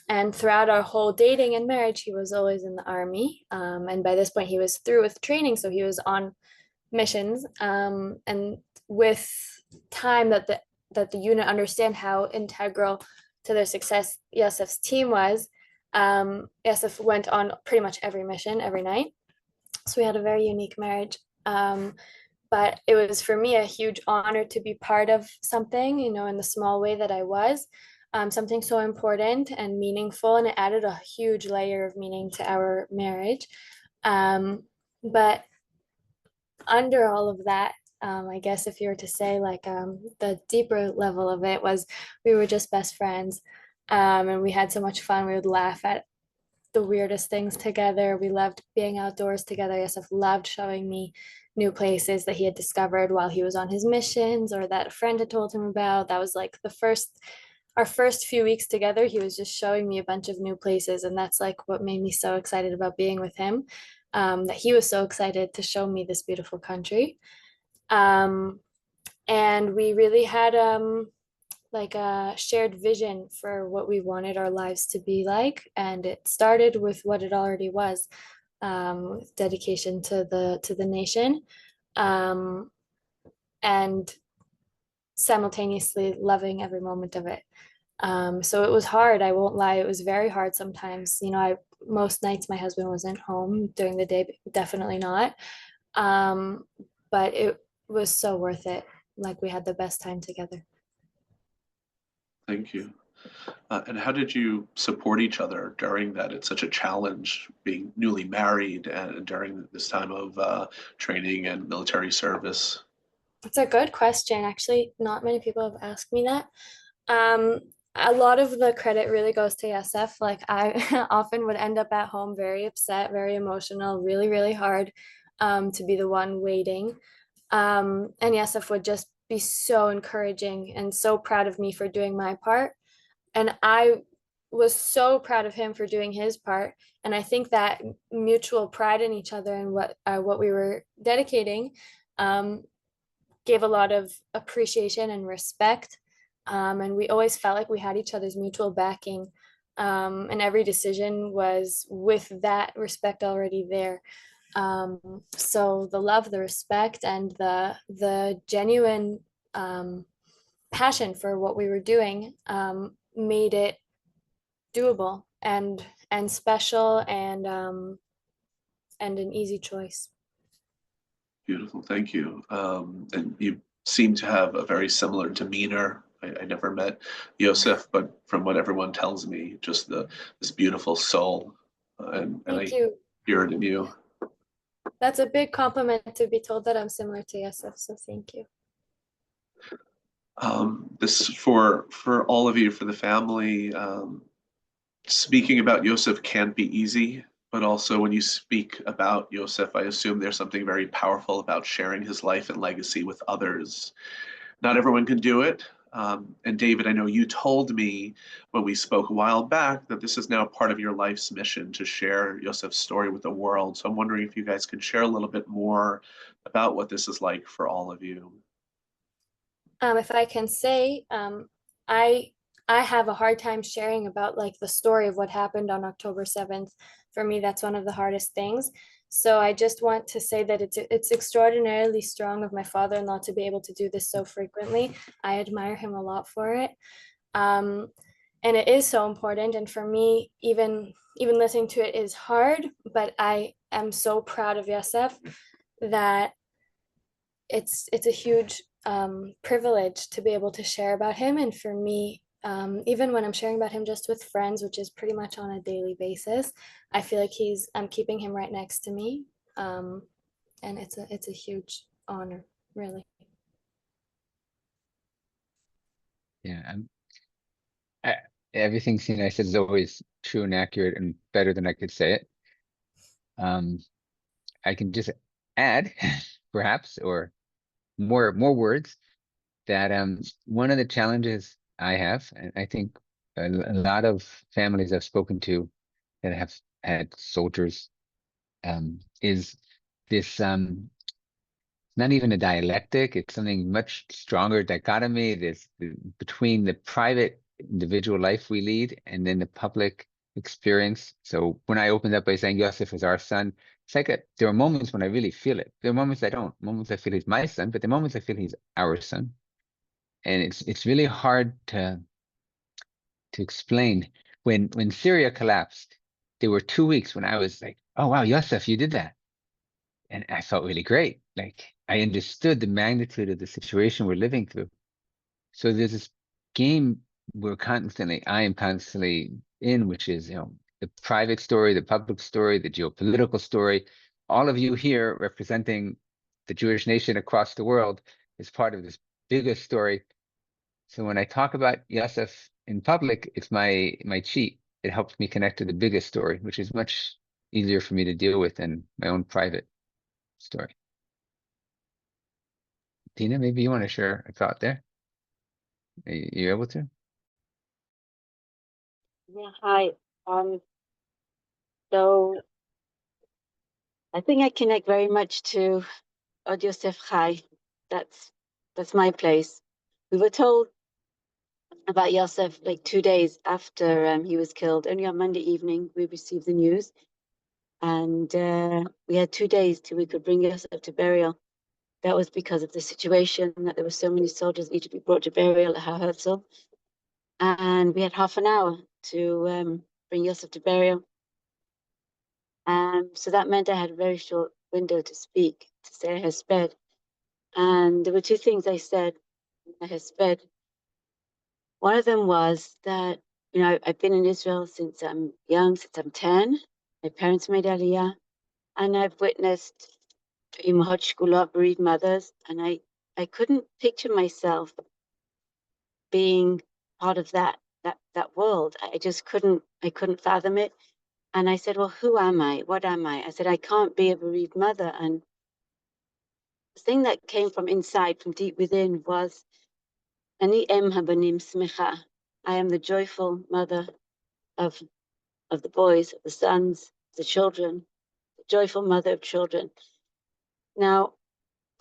And throughout our whole dating and marriage, he was always in the army. And by this point, he was through with training, so he was on missions. And with time that the unit understand how integral to their success Yosef's team was, Yosef went on pretty much every mission every night. So we had a very unique marriage. But it was for me a huge honor to be part of something, you know, in the small way that I was, something so important and meaningful, and it added a huge layer of meaning to our marriage. But under all of that, I guess if you were to say like the deeper level of it was we were just best friends, and we had so much fun. We would laugh at the weirdest things together. We loved being outdoors together. Yosef loved showing me new places that he had discovered while he was on his missions or that a friend had told him about. That was like our first few weeks together. He was just showing me a bunch of new places, and that's like what made me so excited about being with him, that he was so excited to show me this beautiful country. And we really had like a shared vision for what we wanted our lives to be like, and it started with what it already was, dedication to the nation, and simultaneously loving every moment of it. So it was hard, I won't lie, it was very hard sometimes. You know, most nights my husband wasn't home during the day, definitely not. But it was so worth it. Like we had the best time together. Thank you. And how did you support each other during that? It's such a challenge being newly married and during this time of training and military service. It's a good question. Actually, not many people have asked me that. A lot of the credit really goes to Yosef. Like I often would end up at home very upset, very emotional, really, really hard to be the one waiting. And Yosef would just be so encouraging and so proud of me for doing my part. And I was so proud of him for doing his part. And I think that mutual pride in each other and what we were dedicating gave a lot of appreciation and respect. And we always felt like we had each other's mutual backing. And every decision was with that respect already there. So the love, the respect, and the genuine passion for what we were doing made it doable and special and an easy choice. Beautiful, thank you. And you seem to have a very similar demeanor. I never met Yosef, but from what everyone tells me, just this beautiful soul, and Thank I you. hear it in you. That's a big compliment to be told that I'm similar to Yosef, so thank you. This for all of you, for the family. Speaking about Yosef can't be easy, but also when you speak about Yosef, I assume there's something very powerful about sharing his life and legacy with others. Not everyone can do it. And David, I know you told me when we spoke a while back that this is now part of your life's mission to share Yosef's story with the world. So I'm wondering if you guys could share a little bit more about what this is like for all of you. If I can say, I I have a hard time sharing about like the story of what happened on October 7th. For me, that's one of the hardest things. So I just want to say that it's extraordinarily strong of my father-in-law to be able to do this so frequently. I admire him a lot for it. Um, and it is so important. And for me, even listening to it is hard, but I am so proud of Yosef that it's a huge privilege to be able to share about him. And for me, even when I'm sharing about him just with friends, which is pretty much on a daily basis, I feel like I'm keeping him right next to me. And it's a huge honor, really. Yeah, I, everything Sina said is always true and accurate and better than I could say it. I can just add, perhaps, or more words that one of the challenges I have, and I think a lot of families I've spoken to that have had soldiers, is this not even a dialectic, it's something much stronger dichotomy, this between the private individual life we lead and then the public experience. So when I opened up by saying Yosef is our son, it's like there are moments when I really feel it. There are moments I don't. Moments I feel he's my son, but the moments I feel he's our son. And it's really hard to explain. When Syria collapsed, there were 2 weeks when I was like, oh wow, Yosef, you did that. And I felt really great. Like I understood the magnitude of the situation we're living through. So there's this game I am constantly in, which is, the private story, the public story, the geopolitical story. All of you here representing the Jewish nation across the world is part of this bigger story. So when I talk about Yosef in public, it's my cheat. It helps me connect to the biggest story, which is much easier for me to deal with than my own private story. Tina, maybe you want to share a thought there? Are you able to? Yeah, hi. So I think I connect very much to Od Yosef Chai. That's my place. We were told about Yosef like 2 days after he was killed. Only on Monday evening we received the news, and we had 2 days till we could bring Yosef to burial. That was because of the situation that there were so many soldiers that need to be brought to burial at Har Herzl, and we had half an hour to bring Yosef to burial. So that meant I had a very short window to speak, to say I hesped. And there were two things I said in the hesped. One of them was that, I've been in Israel since I'm young, since I'm 10. My parents made Aliyah, and I've witnessed imahot shkulot, bereaved mothers, and I couldn't picture myself being part of that world. I just couldn't fathom it. And I said, well, who am I? What am I? I said, I can't be a bereaved mother. And the thing that came from inside, from deep within, was, Ani em habanim smicha. I am the joyful mother of the boys, of the sons, the children, the joyful mother of children. Now,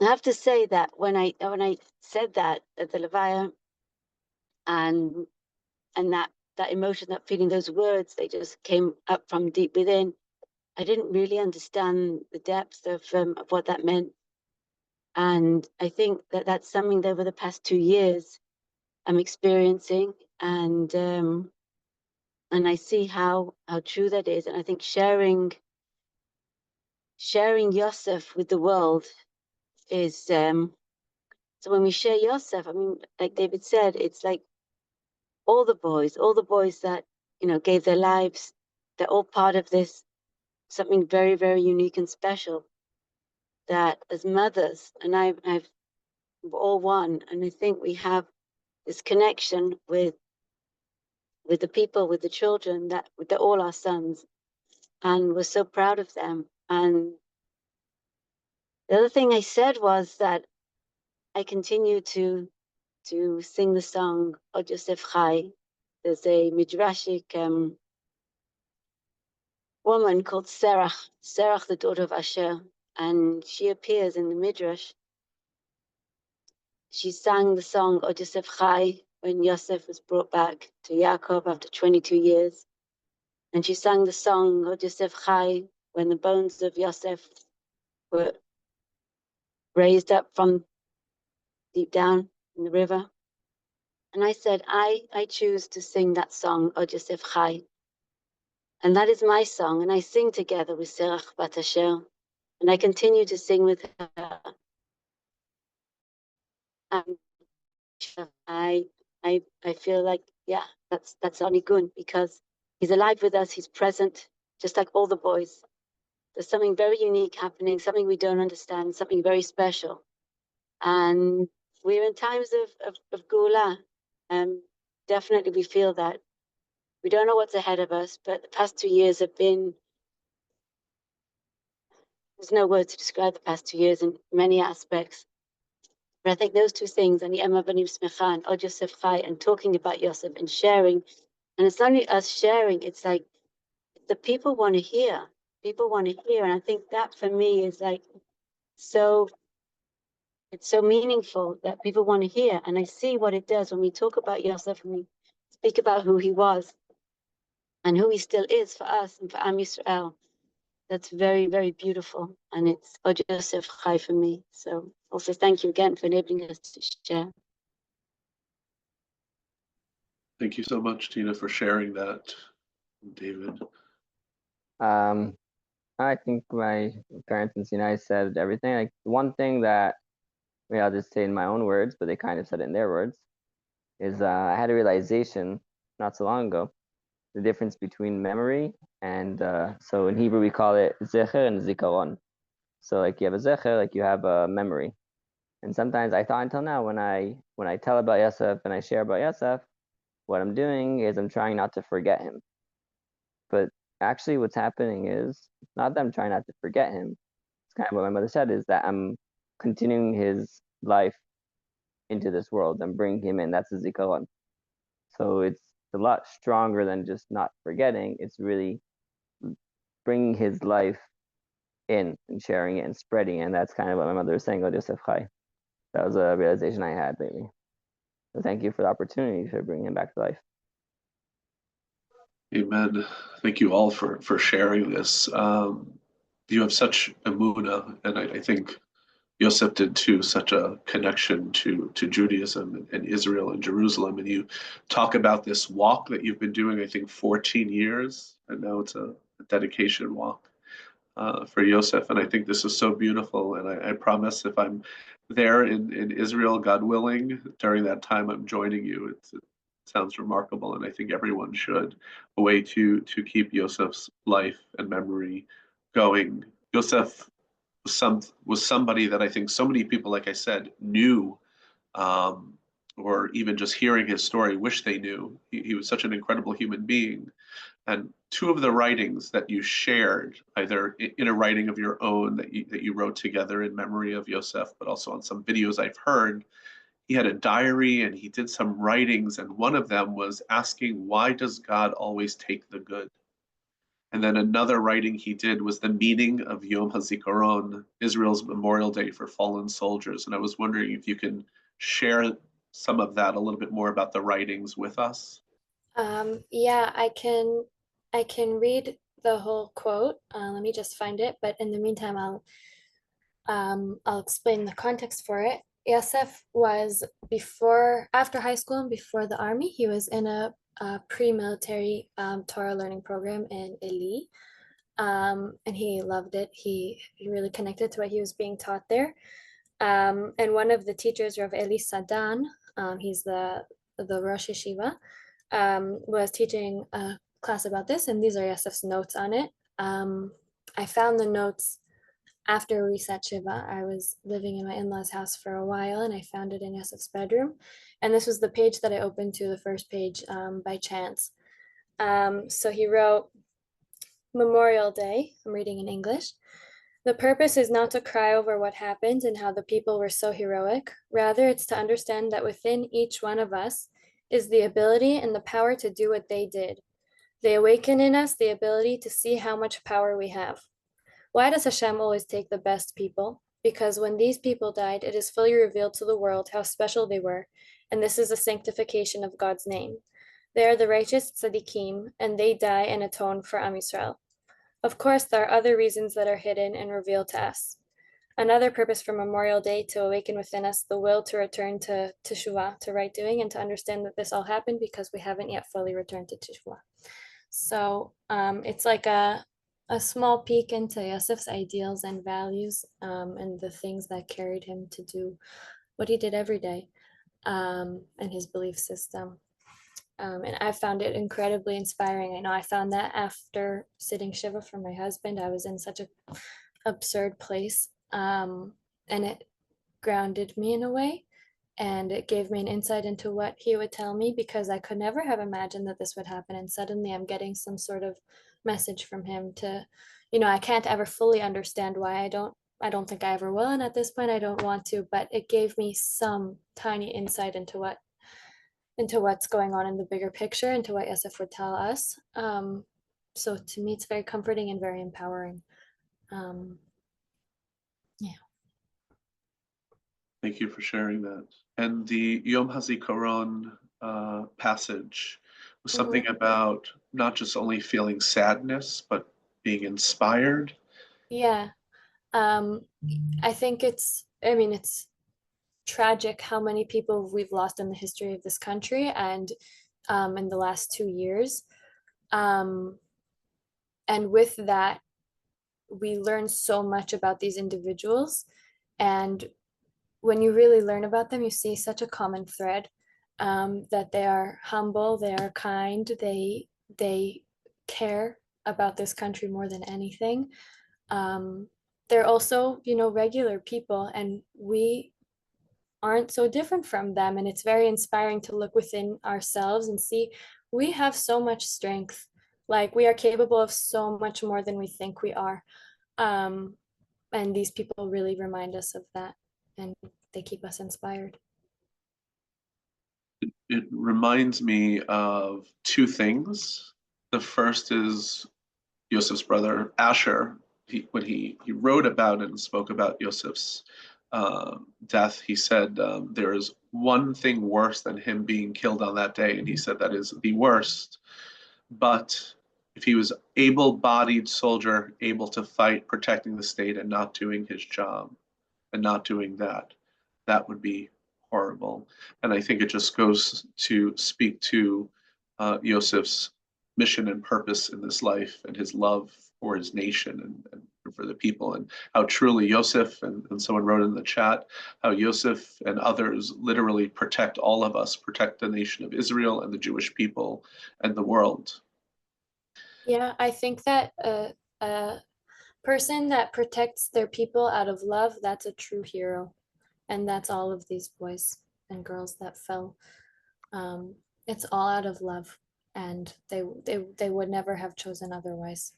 I have to say that when I said that at the Levaya, and that that emotion, that feeling, those words, they just came up from deep within. I didn't really understand the depth of what that meant. And I think that that's something that over the past 2 years I'm experiencing, and I see how true that is. And I think sharing Yosef with the world is so when we share Yosef, I mean, like David said, it's like all the boys that, you know, gave their lives, they're all part of this, something very, very unique and special, that as mothers, and I've we're all one, and I think we have this connection with the people, with the children, that they're all our sons, and we're so proud of them. And the other thing I said was that I continue to sing the song Od Yosef Chai. There's a midrashic woman called Serach, the daughter of Asher, and she appears in the midrash. She sang the song Od Yosef Chai when Yosef was brought back to Yaakov after 22 years. And she sang the song Od Yosef Chai when the bones of Yosef were raised up from deep down in the river. And I said, I choose to sing that song, Od Yosef Chai. And that is my song. And I sing together with Serach Bat Asher. And I continue to sing with her. And I feel like, yeah, that's Onigun, because he's alive with us, he's present, just like all the boys. There's something very unique happening, something we don't understand, something very special. And we're in times of Gula. Definitely we feel that. We don't know what's ahead of us, but the past 2 years have been, there's no words to describe the past 2 years in many aspects. But I think those two things, and the Emma Banim Smecha and Od Yosef Chai, and talking about Yosef and sharing, and it's not only us sharing, it's like the people want to hear. People want to hear. And I think that for me is like so, it's so meaningful that people want to hear. And I see what it does when we talk about Yosef and we speak about who he was and who he still is for us and for Am Yisrael. That's very, very beautiful. And it's Od Yosef Chai for me. So also thank you again for enabling us to share. Thank you so much, Tina, for sharing that, David. I think my parents and Sinai said everything. Like one thing that, I'll just say in my own words, but they kind of said it in their words, is I had a realization not so long ago, the difference between memory and so in Hebrew we call it zecher and zikaron. So like you have a zecher, like you have a memory. And sometimes I thought until now when I tell about Yosef and I share about Yosef, what I'm doing is I'm trying not to forget him. But actually what's happening is not that I'm trying not to forget him. It's kind of what my mother said, is that I'm continuing his life into this world and bringing him in. That's a zikaron. So it's a lot stronger than just not forgetting. It's really bringing his life in and sharing it and spreading it. And that's kind of what my mother was saying, Od Yosef Chai. That was a realization I had lately. So thank you for the opportunity to bring him back to life. Amen. Thank you all for sharing this. You have such emunah, and I think Yosef did too, such a connection to Judaism and Israel and Jerusalem. And you talk about this walk that you've been doing, I think 14 years, and now it's a dedication walk for Yosef. And I think this is so beautiful. And I promise if I'm there in Israel, God willing, during that time, I'm joining you. It sounds remarkable, and I think everyone should. A way to keep Yosef's life and memory going. Yosef was somebody that I think so many people, like I said, knew, or even just hearing his story, wish they knew. He was such an incredible human being. And two of the writings that you shared, either in a writing of your own that you wrote together in memory of Yosef, but also on some videos I've heard, he had a diary and he did some writings, and one of them was asking, why does God always take the good? And then another writing he did was the meaning of Yom HaZikaron, Israel's Memorial Day for fallen soldiers. And I was wondering if you can share some of that, a little bit more about the writings with us. Yeah, I can read the whole quote. Let me just find it. But in the meantime, I'll explain the context for it. Yosef was after high school and before the army, he was in a pre-military Torah learning program in Eli. And he loved it. He really connected to what he was being taught there. And one of the teachers, Rav Eli Sadan, he's the Rosh Yeshiva, was teaching a class about this, and these are Yosef's notes on it. I found the notes after we sat Shiva. I was living in my in-laws' house for a while, and I found it in Yosef's bedroom. And this was the page that I opened to, the first page, by chance. So he wrote, Memorial Day, I'm reading in English. The purpose is not to cry over what happened and how the people were so heroic. Rather, it's to understand that within each one of us is the ability and the power to do what they did. They awaken in us the ability to see how much power we have. Why does Hashem always take the best people? Because when these people died, it is fully revealed to the world how special they were, and this is a sanctification of God's name. They are the righteous tzaddikim, and they die and atone for Am Yisrael. Of course, there are other reasons that are hidden and revealed to us. Another purpose for Memorial Day to awaken within us the will to return to Teshuvah, to right doing, and to understand that this all happened because we haven't yet fully returned to Teshuvah. So it's like a small peek into Yosef's ideals and values, and the things that carried him to do what he did every day, and his belief system. And I found it incredibly inspiring. I know I found that after sitting Shiva for my husband, I was in such an absurd place, and it grounded me in a way. And it gave me an insight into what he would tell me, because I could never have imagined that this would happen. And suddenly I'm getting some sort of message from him to, I can't ever fully understand why. I don't think I ever will. And at this point, I don't want to, but it gave me some tiny insight into what's going on in the bigger picture, into what Yosef would tell us. So to me, it's very comforting and very empowering. Yeah. Thank you for sharing that. And the Yom HaZikaron passage was something about not just only feeling sadness, but being inspired. Yeah. I think it's tragic how many people we've lost in the history of this country, and in the last 2 years. And with that, we learn so much about these individuals. And when you really learn about them, you see such a common thread, that they are humble, they are kind, they care about this country more than anything. They're also, regular people, and we aren't so different from them. And it's very inspiring to look within ourselves and see we have so much strength. Like, we are capable of so much more than we think we are. And these people really remind us of that, and they keep us inspired. It reminds me of two things. The first is Yosef's brother Asher. When he wrote about and spoke about Yosef's death, he said there is one thing worse than him being killed on that day, and he said that is the worst. But if he was able-bodied soldier, able to fight, protecting the state, and not doing his job, and not doing that, that would be horrible. And I think it just goes to speak to Yosef's mission and purpose in this life, and his love for his nation and for the people, and how truly Yosef, and someone wrote in the chat, how Yosef and others literally protect all of us, protect the nation of Israel and the Jewish people and the world. Yeah, I think that a person that protects their people out of love, that's a true hero. And that's all of these boys and girls that fell. It's all out of love, and they would never have chosen otherwise.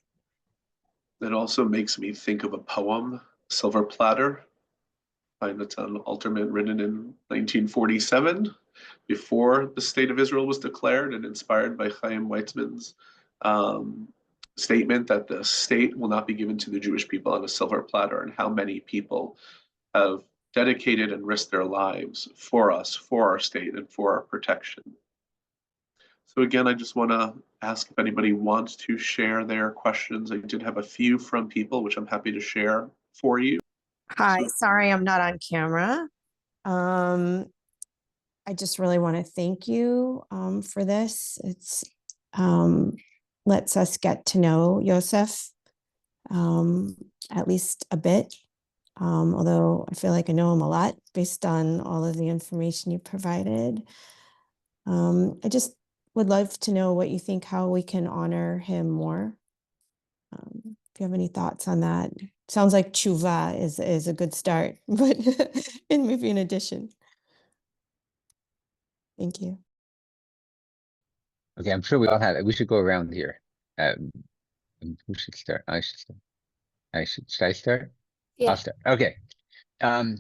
It also makes me think of a poem, Silver Platter, by Natan Alterman, written in 1947, before the state of Israel was declared, and inspired by Chaim Weizmann's statement that the state will not be given to the Jewish people on a silver platter, and how many people have dedicated and risked their lives for us, for our state, and for our protection. So again, I just want to ask if anybody wants to share their questions. I did have a few from people, which I'm happy to share for you. Hi, So- sorry I'm not on camera. I just really want to thank you for this. It's lets us get to know Yosef at least a bit. Although I feel like I know him a lot based on all of the information you provided. I just would love to know what you think, how we can honor him more. If you have any thoughts on that. Sounds like tshuva is a good start, but and maybe an addition. Thank you. Okay, I'm sure we all have it. We should go around here. Who should start? I should start. Should I start? Yeah. I'll start. Okay. I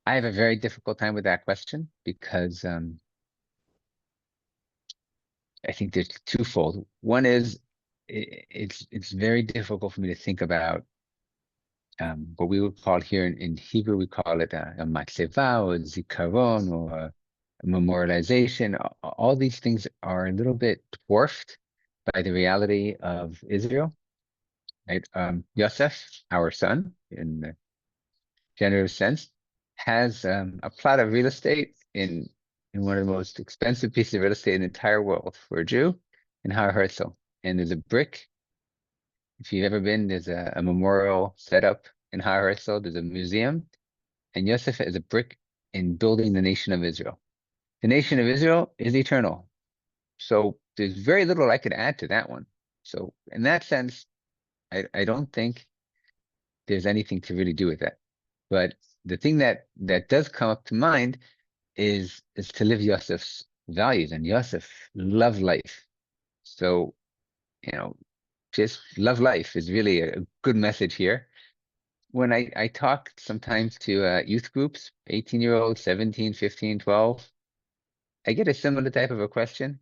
have a very difficult time with that question because I think there's twofold. One is it's very difficult for me to think about what we would call here in Hebrew, we call it a matzeva or zikaron or a memorialization. All these things are a little bit dwarfed by the reality of Israel. Right? Yosef, our son, in the generous sense, has a plot of real estate in one of the most expensive pieces of real estate in the entire world for a Jew in Har Herzl. And there's a brick. If you've ever been, there's a memorial set up in Har Herzl. There's a museum. And Yosef is a brick in building the nation of Israel. The nation of Israel is eternal. So there's very little I could add to that one. So in that sense, I don't think there's anything to really do with that. But the thing that does come up to mind is to live Yosef's values, and Yosef loved life. So, just love life is really a good message here. When I talk sometimes to youth groups, 18-year-olds, 17, 15, 12, I get a similar type of a question.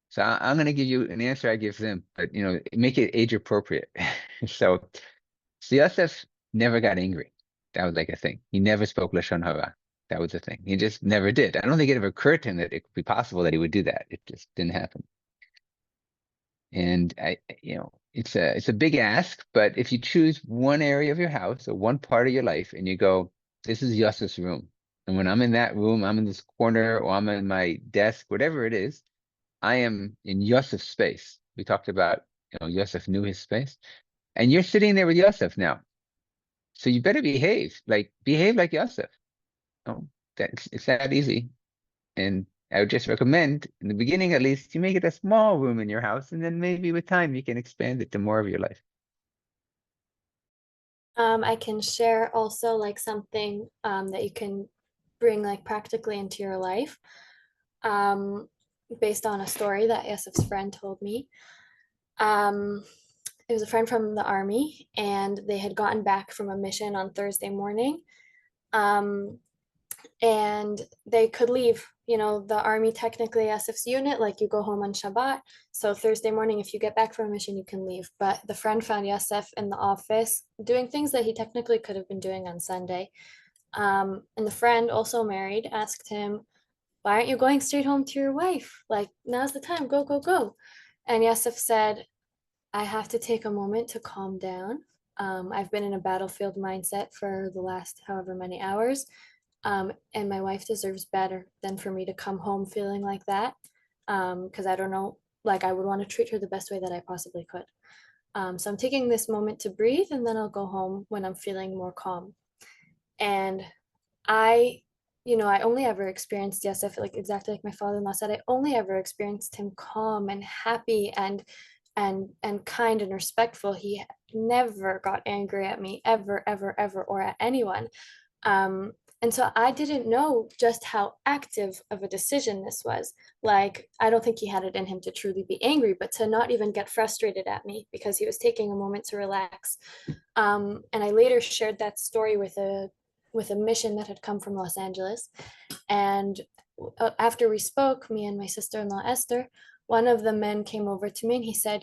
So I'm going to give you an answer I give them, but make it age appropriate. So Yosef never got angry. That was like a thing. He never spoke Lashon Hara. That was a thing. He just never did. I don't think it ever occurred to him that it could be possible that he would do that. It just didn't happen. And it's a big ask, but if you choose one area of your house or one part of your life and you go, this is Yosef's room. And when I'm in that room, I'm in this corner or I'm in my desk, whatever it is, I am in Yosef's space. We talked about, Yosef knew his space. And you're sitting there with Yosef now. So you better behave like Yosef. It's that easy. And I would just recommend, in the beginning at least, you make it a small room in your house, and then maybe with time you can expand it to more of your life. I can share also like something that you can bring like practically into your life based on a story that Yosef's friend told me. It was a friend from the army, and they had gotten back from a mission on Thursday morning. And they could leave, the army technically Yosef's unit, like you go home on Shabbat. So Thursday morning, if you get back from a mission, you can leave. But the friend found Yosef in the office doing things that he technically could have been doing on Sunday. And the friend, also married, asked him, why aren't you going straight home to your wife? Like, now's the time, go, go, go. And Yosef said, I have to take a moment to calm down. I've been in a battlefield mindset for the last however many hours. And my wife deserves better than for me to come home feeling like that. Because I don't know, like I would want to treat her the best way that I possibly could. So I'm taking this moment to breathe, and then I'll go home when I'm feeling more calm. And I only ever experienced, yes, I feel like exactly like my father-in-law said, I only ever experienced him calm and happy and kind and respectful. He never got angry at me, ever, ever, ever, or at anyone. And so I didn't know just how active of a decision this was. Like, I don't think he had it in him to truly be angry, but to not even get frustrated at me because he was taking a moment to relax. And I later shared that story with a mission that had come from Los Angeles. And after we spoke, me and my sister-in-law Esther, one of the men came over to me and he said,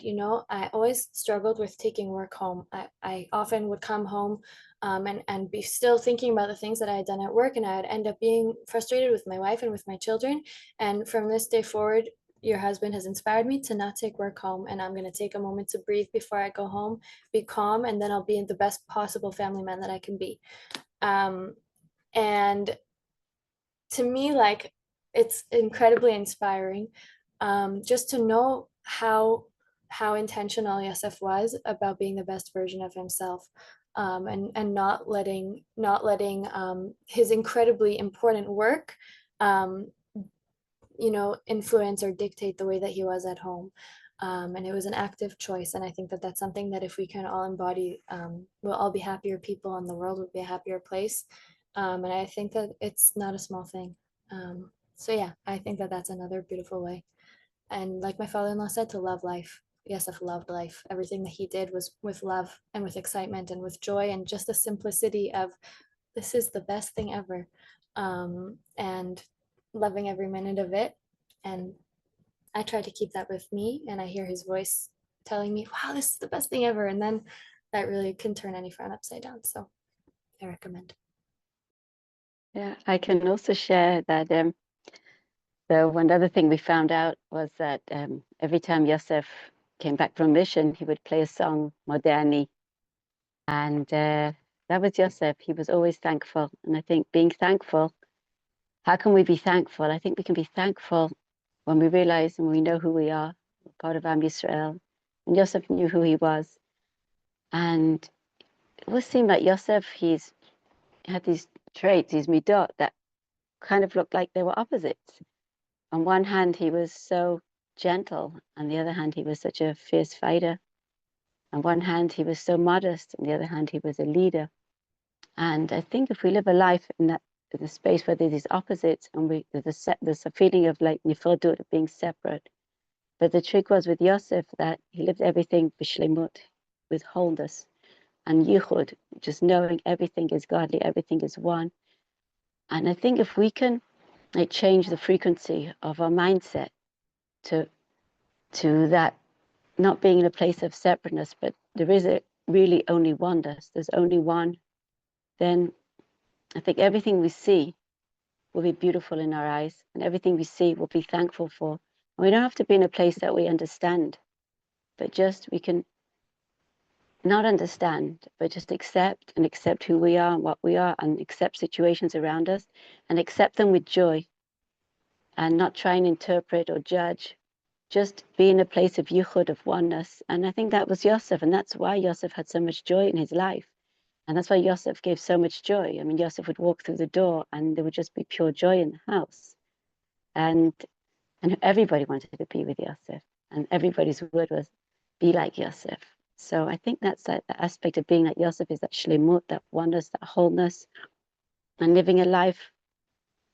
I always struggled with taking work home. I often would come home and be still thinking about the things that I had done at work, and I would end up being frustrated with my wife and with my children. And from this day forward, your husband has inspired me to not take work home, and I'm going to take a moment to breathe before I go home, be calm, and then I'll be the best possible family man that I can be. And to me, like, it's incredibly inspiring, just to know how intentional Yosef was about being the best version of himself, and not letting his incredibly important work, influence or dictate the way that he was at home. And it was an active choice, and I think that that's something that if we can all embody, we'll all be happier people, and the world will be a happier place. And I think that it's not a small thing. So yeah, I think that that's another beautiful way. And like my father-in-law said, to love life. Yosef loved life. Everything that he did was with love and with excitement and with joy, and just the simplicity of, this is the best thing ever, and loving every minute of it. And I try to keep that with me, and I hear his voice telling me, wow, this is the best thing ever. And then that really can turn any frown upside down. So I recommend. Yeah, I can also share that so one other thing we found out was that every time Yosef came back from mission, he would play a song, Moderni. And that was Yosef. He was always thankful. And I think being thankful, how can we be thankful? I think we can be thankful when we realize and we know who we are, we're part of Am Yisrael. And Yosef knew who he was. And it always seemed like Yosef, he had these traits, these midot, that kind of looked like they were opposites. On one hand, he was so gentle. On the other hand, he was such a fierce fighter. On one hand, he was so modest. On the other hand, he was a leader. And I think if we live a life in the space where there's these opposites, and there's a feeling of like nifrodut, of being separate. But the trick was with Yosef that he lived everything b'shlemut, with wholeness, and yichud, just knowing everything is godly, everything is one. And I think if we can like change the frequency of our mindset to that, not being in a place of separateness, but there is really only oneness, there's only one, then I think everything we see will be beautiful in our eyes, and everything we see we'll be thankful for. And we don't have to be in a place that we understand, but just we can not understand, but just accept who we are and what we are, and accept situations around us and accept them with joy, and not try and interpret or judge, just be in a place of yichud, of oneness. And I think that was Yosef, and that's why Yosef had so much joy in his life. And that's why Yosef gave so much joy. I mean, Yosef would walk through the door and there would just be pure joy in the house. And everybody wanted to be with Yosef. And everybody's word was, be like Yosef. So I think that's the aspect of being like Yosef, is that shlemut, that oneness, that wholeness, and living a life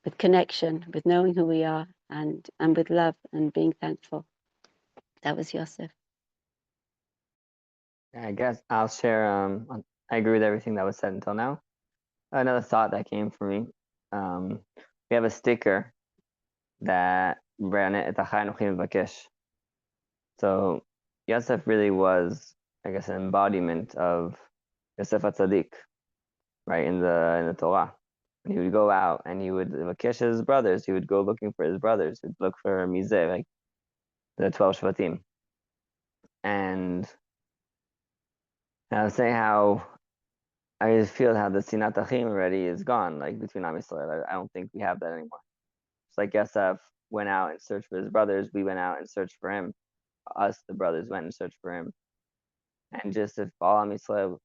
with connection, with knowing who we are, and with love and being thankful. That was Yosef. I guess I'll share. I agree with everything that was said until now. Another thought that came for me. We have a sticker that ran it. So Yosef really was, I guess, an embodiment of Yosef HaTzadik, right, in the Torah. He would go out and he would vakesh his brothers. He would go looking for his brothers. He'd look for Mizeh, like the 12 Shvatim. And I was saying how I just feel how the Sinat Achim already is gone, like between Am Yisrael. I don't think we have that anymore. It's like Yosef went out and searched for his brothers. We went out and searched for him. Us, the brothers, went and searched for him. And just if all Am Yisrael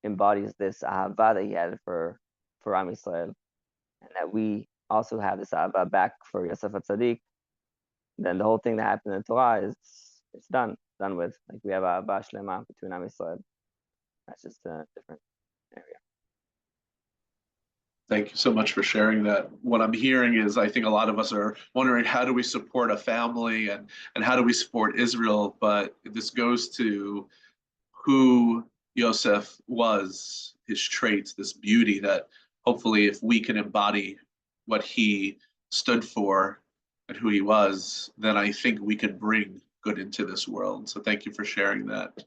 embodies this ahava that he had for Am Yisrael, and that we also have this ahava back for Yosef HaTzadik, then the whole thing that happened in the Torah is it's done with. Like we have ahava shlema between Am Yisrael. That's just a different area. Thank you so much for sharing that. What I'm hearing is, I think a lot of us are wondering, how do we support a family and how do we support Israel? But this goes to who Yosef was, his traits, this beauty that hopefully if we can embody what he stood for and who he was, then I think we can bring good into this world. So thank you for sharing that.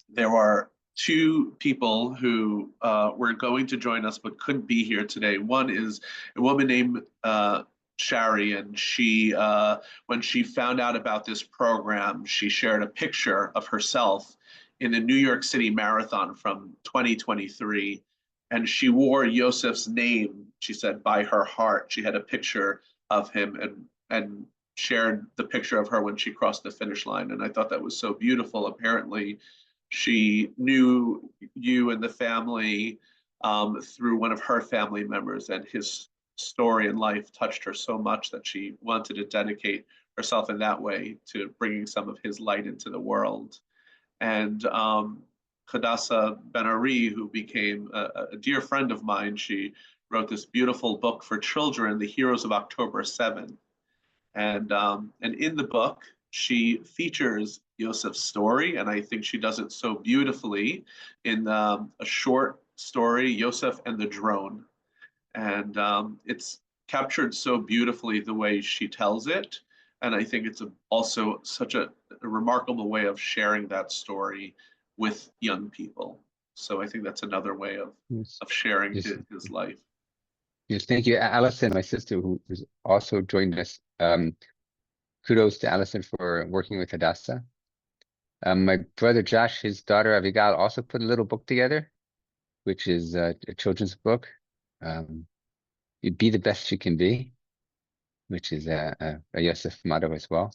There are two people who were going to join us but couldn't be here today. One is a woman named Shari, and when she found out about this program, she shared a picture of herself in the New York City Marathon from 2023, and she wore Yosef's name, she said, by her heart. She had a picture of him and shared the picture of her when she crossed the finish line, and I thought that was so beautiful. Apparently, she knew you and the family through one of her family members, and his story in life touched her so much that she wanted to dedicate herself in that way to bringing some of his light into the world. And Hadassah Ben-Ari, who became a dear friend of mine, she wrote this beautiful book for children, The Heroes of October 7. And in the book, she features Yosef's story, and I think she does it so beautifully in a short story, Yosef and the Drone. And it's captured so beautifully the way she tells it. And I think it's also such a remarkable way of sharing that story with young people. So I think that's another way of sharing his life. Yes, thank you. Allison, my sister, who has also joined us. Kudos to Allison for working with Hadassah. My brother Josh, his daughter Avigal, also put a little book together, which is a children's book. You'd be the best you can be, which is a Yosef motto as well.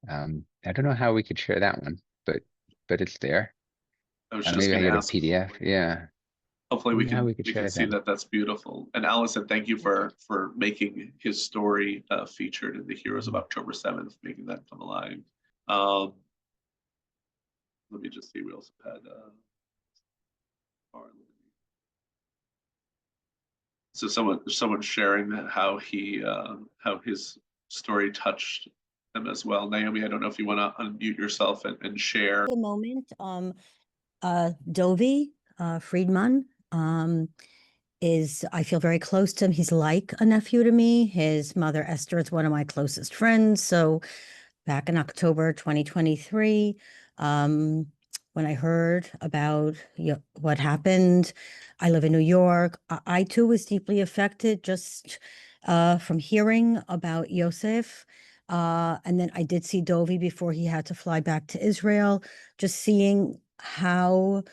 I don't know how we could share that one, but it's there. I was just Maybe I going to get a ask. PDF. Yeah. Hopefully we can share see that. That's beautiful. And Allison, thank you for making his story featured in the Heroes of October 7th, making that come alive. Let me just see. We also had so someone sharing how his story touched them as well. Naomi, I don't know if you want to unmute yourself and share. The moment, Dovey Friedman I feel very close to him. He's like a nephew to me. His mother Esther is one of my closest friends. So back in October 2023, when I heard about what happened, I live in New York. I too was deeply affected just from hearing about Yosef. And then I did see Dovey before he had to fly back to Israel, just seeing how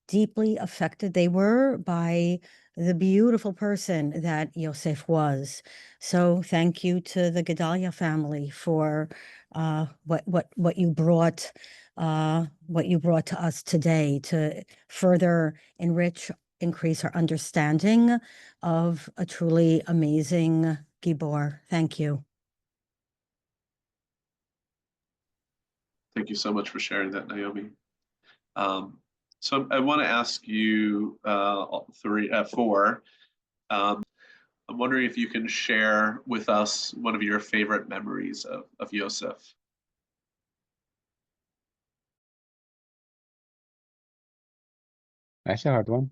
deeply affected they were by the beautiful person that Yosef was. So thank you to the Guedalia family for what you brought to us today to further increase our understanding of a truly amazing Gibor. Thank you. Thank you so much for sharing that, Naomi. So I want to ask you four. I'm wondering if you can share with us one of your favorite memories of Yosef. That's a hard one.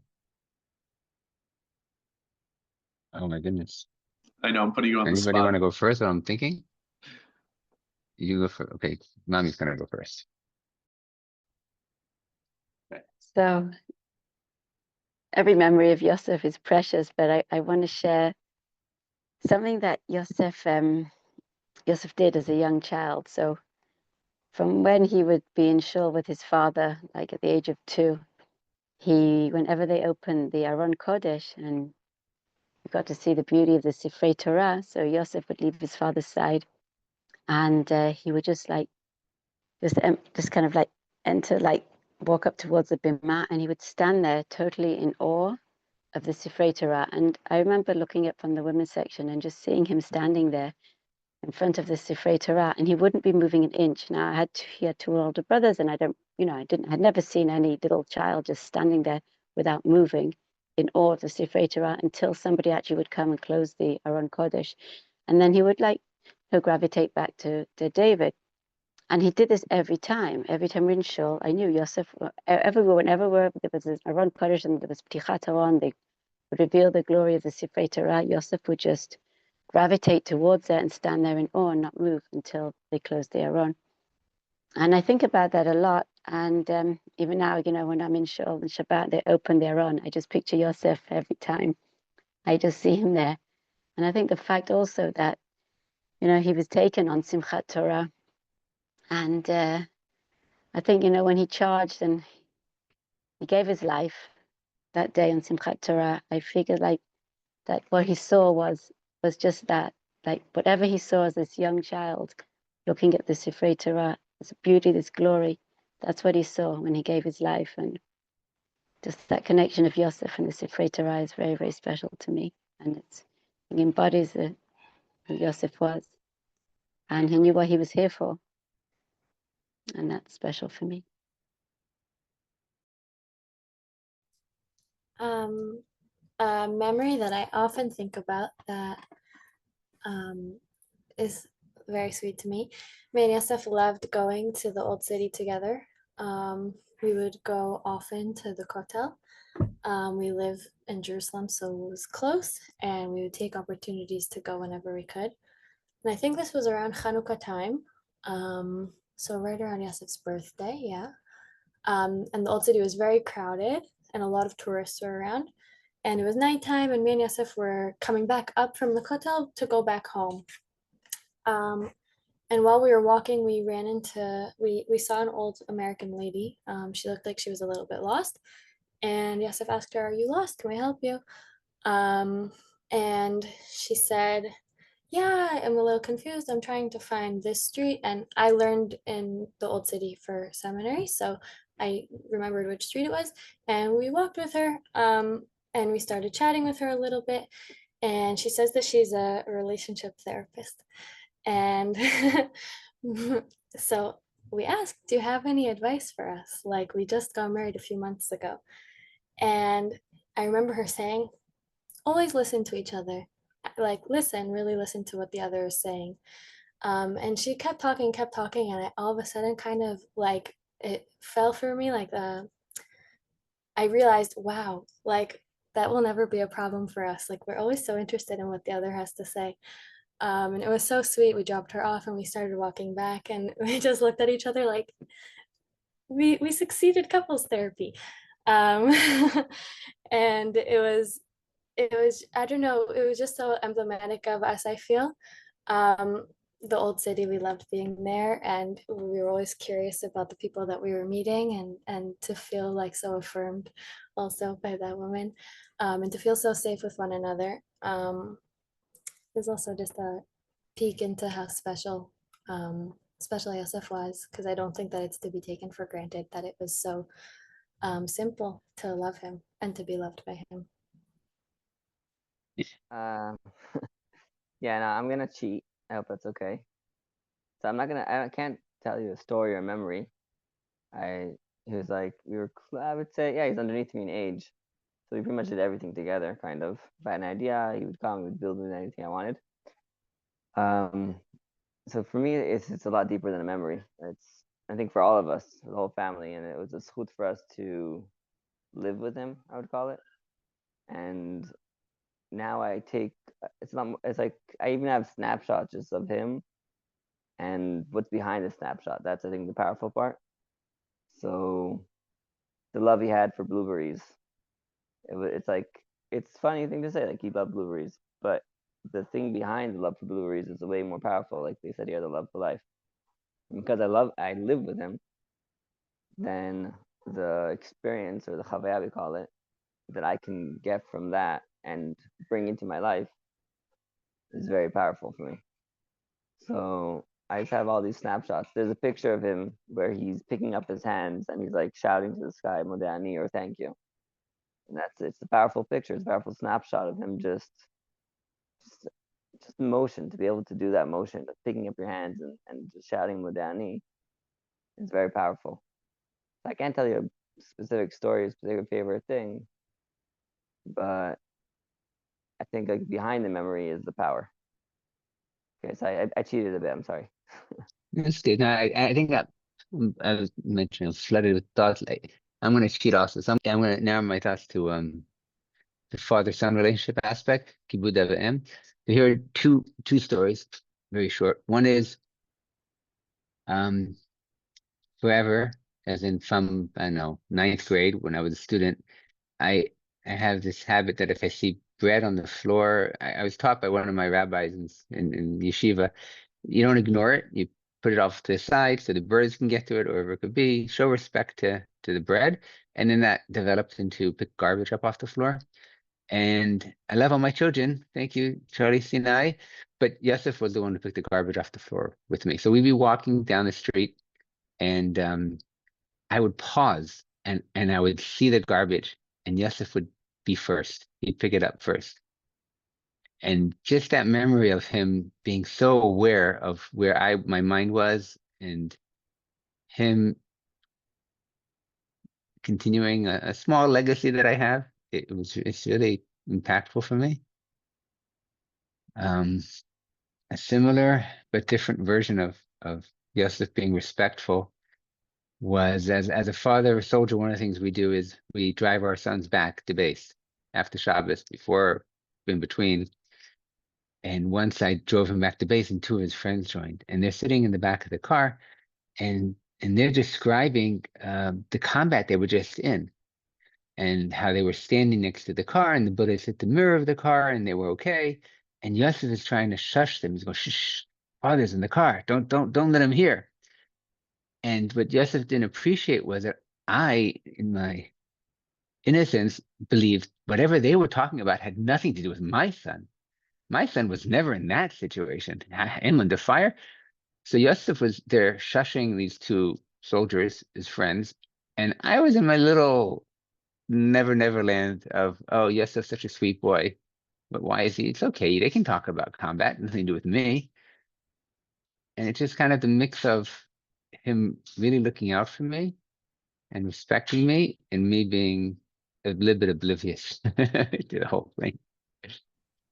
Oh my goodness. I know I'm putting you on the spot. Anybody want to go first? What I'm thinking? You go first. Okay, Mommy's gonna go first. So every memory of Yosef is precious, but I want to share something that Yosef did as a young child. So from when he would be in shul with his father, like at the age of 2, whenever they opened the Aron Kodesh and you got to see the beauty of the Sifrei Torah, so Yosef would leave his father's side and he would just kind of like enter, like walk up towards the bima, and he would stand there totally in awe of the Sifrei Torah. And I remember looking up from the women's section and just seeing him standing there in front of the Sifrei Torah, and he wouldn't be moving an inch. Now he had 2 older brothers, and I'd never seen any little child just standing there without moving in awe of the Sifrei Torah until somebody actually would come and close the Aron Kodesh. And then he'll gravitate back to David. And he did this every time we're in shul. I knew Yosef, whenever there was an Aron Kodesh and there was Ptichat Aron, they would reveal the glory of the Sifrei Torah. Yosef would just gravitate towards it and stand there in awe and not move until they closed the Aron. And I think about that a lot. And even now, when I'm in shul and Shabbat, they open the Aron. I just picture Yosef every time. I just see him there. And I think the fact also that, you know, he was taken on Simchat Torah. And I think, you know, when he charged and he gave his life that day on Simchat Torah, I figured like that what he saw was just that, like whatever he saw as this young child looking at the Sifrei Torah, this beauty, this glory, that's what he saw when he gave his life. And just that connection of Yosef and the Sifrei Torah is very, very special to me. And it embodies who Yosef was. And he knew what he was here for. And that's special for me. A memory that I often think about that is very sweet to me. Me and Yosef loved going to the old city together. We would go often to the Kotel. We live in Jerusalem, so it was close, and we would take opportunities to go whenever we could. And I think this was around Hanukkah time, so right around Yosef's birthday, yeah. And the old city was very crowded, and a lot of tourists were around. And it was nighttime, and me and Yosef were coming back up from the Kotel to go back home. And while we were walking, we ran into, we saw an old American lady. She looked like she was a little bit lost. And Yosef asked her, "Are you lost? Can we help you?" And she said, "Yeah, I'm a little confused. I'm trying to find this street." And I learned in the old city for seminary, so I remembered which street it was. And we walked with her, and we started chatting with her a little bit. And she says that she's a relationship therapist. And so we asked, "Do you have any advice for us? Like, we just got married a few months ago." And I remember her saying, "Always listen to each other. Like, listen, really listen to what the other is saying." And she kept talking, and all of a sudden kind of like it fell for me, like I realized, wow, like that will never be a problem for us. Like, we're always so interested in what the other has to say. And it was so sweet. We dropped her off and we started walking back, and we just looked at each other like we succeeded couples therapy. Um, and it was, I don't know, it was just so emblematic of us, I feel. The old city, we loved being there, and we were always curious about the people that we were meeting, and to feel like so affirmed also by that woman, and to feel so safe with one another. Is also just a peek into how special Yosef was, because I don't think that it's to be taken for granted that it was so simple to love him and to be loved by him. Yeah, no, I'm gonna cheat. I hope that's okay. So I can't tell you a story or memory. He was like, I would say, yeah, he's underneath me in age. So we pretty much did everything together, kind of. If I had an idea, he would come, we would build with anything I wanted. So for me, it's a lot deeper than a memory. I think for all of us, the whole family, and it was a schut for us to live with him, I would call it. And now it's like I even have snapshots just of him and what's behind the snapshot. That's, I think, the powerful part. So the love he had for blueberries, it's like, it's a funny thing to say, like he loved blueberries, but the thing behind the love for blueberries is way more powerful. Like they said, he had the love for life. And because I live with him, then the experience, or the chavaya we call it, that I can get from that and bring into my life is very powerful for me. So I just have all these snapshots. There's a picture of him where he's picking up his hands and he's like shouting to the sky, "Modani," or "Thank you." And it's a powerful picture. It's a powerful snapshot of him just motion, to be able to do that motion of picking up your hands and just shouting "Modani" is very powerful. I can't tell you a specific story, a specific favorite thing, but I think like behind the memory is the power. Okay, so I cheated a bit. I'm sorry. That's good. No, I think that I was mentioning, I was flooded with thoughts. Like, I'm going to cheat also. So I'm going to narrow my thoughts to the father-son relationship aspect. Kibud Av V'em. So here are two stories, very short. One is forever, as in from, I don't know, ninth grade when I was a student. I have this habit that if I see bread on the floor. I was taught by one of my rabbis in yeshiva, you don't ignore it. You put it off to the side so the birds can get to it, or wherever it could be. Show respect to the bread. And then that developed into pick garbage up off the floor. And I love all my children. Thank you, Charlie, Sinai. But Yosef was the one who picked the garbage off the floor with me. So we'd be walking down the street, and I would pause and I would see the garbage, and Yosef would be first. He'd pick it up first. And just that memory of him being so aware of where my mind was, and him continuing a small legacy that I have, it's really impactful for me. A similar but different version of Yosef being respectful was as a father, a soldier, one of the things we do is we drive our sons back to base after Shabbos, before, in between. And once I drove him back to base, and two of his friends joined, and they're sitting in the back of the car, and they're describing the combat they were just in, and how they were standing next to the car, and the bullets hit the mirror of the car, and they were okay. And Yosef is trying to shush them. He's going, "Shh, father's in the car. Don't let him hear." And what Yosef didn't appreciate was that I, in my innocence, believed whatever they were talking about had nothing to do with my son. My son was never in that situation, inland the fire. So Yosef was there shushing these two soldiers, his friends, and I was in my little never land of, oh, Yosef's such a sweet boy, but why is he? It's okay. They can talk about combat, nothing to do with me. And it's just kind of the mix of him really looking out for me and respecting me, and me being a little bit oblivious to the whole thing.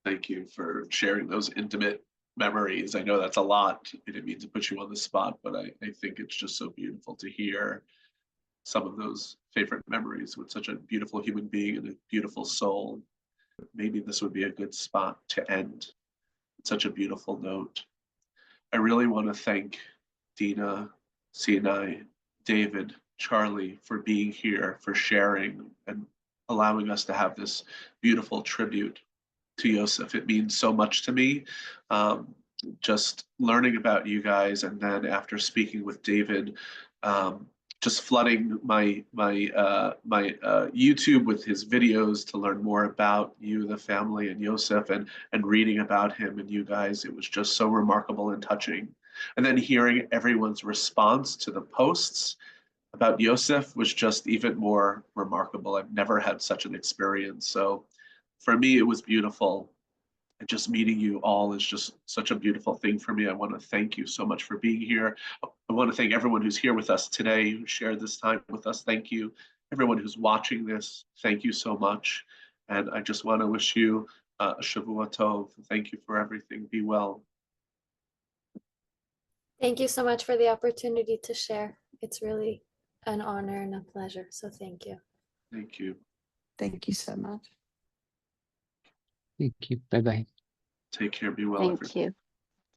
Thank you for sharing those intimate memories. I know that's a lot. I didn't mean to put you on the spot, but I think it's just so beautiful to hear some of those favorite memories with such a beautiful human being and a beautiful soul. Maybe this would be a good spot to end. Such a beautiful note. I really want to thank Dina, Sinai, David, Charlie for being here, for sharing and allowing us to have this beautiful tribute to Yosef. It means so much to me. Just learning about you guys, and then after speaking with David, just flooding my YouTube with his videos to learn more about you, the family, and Yosef, and reading about him and you guys. It was just so remarkable and touching. And then hearing everyone's response to the posts about Yosef was just even more remarkable. I've never had such an experience. So for me, it was beautiful. And just meeting you all is just such a beautiful thing for me. I want to thank you so much for being here. I want to thank everyone who's here with us today, who shared this time with us. Thank you. Everyone who's watching this, thank you so much. And I just want to wish you a Shavua Tov. Thank you for everything. Be well. Thank you so much for the opportunity to share. It's really an honor and a pleasure. So thank you. Thank you. Thank you so much. Thank you. Bye-bye. Take care. Be well. Thank everyone. you.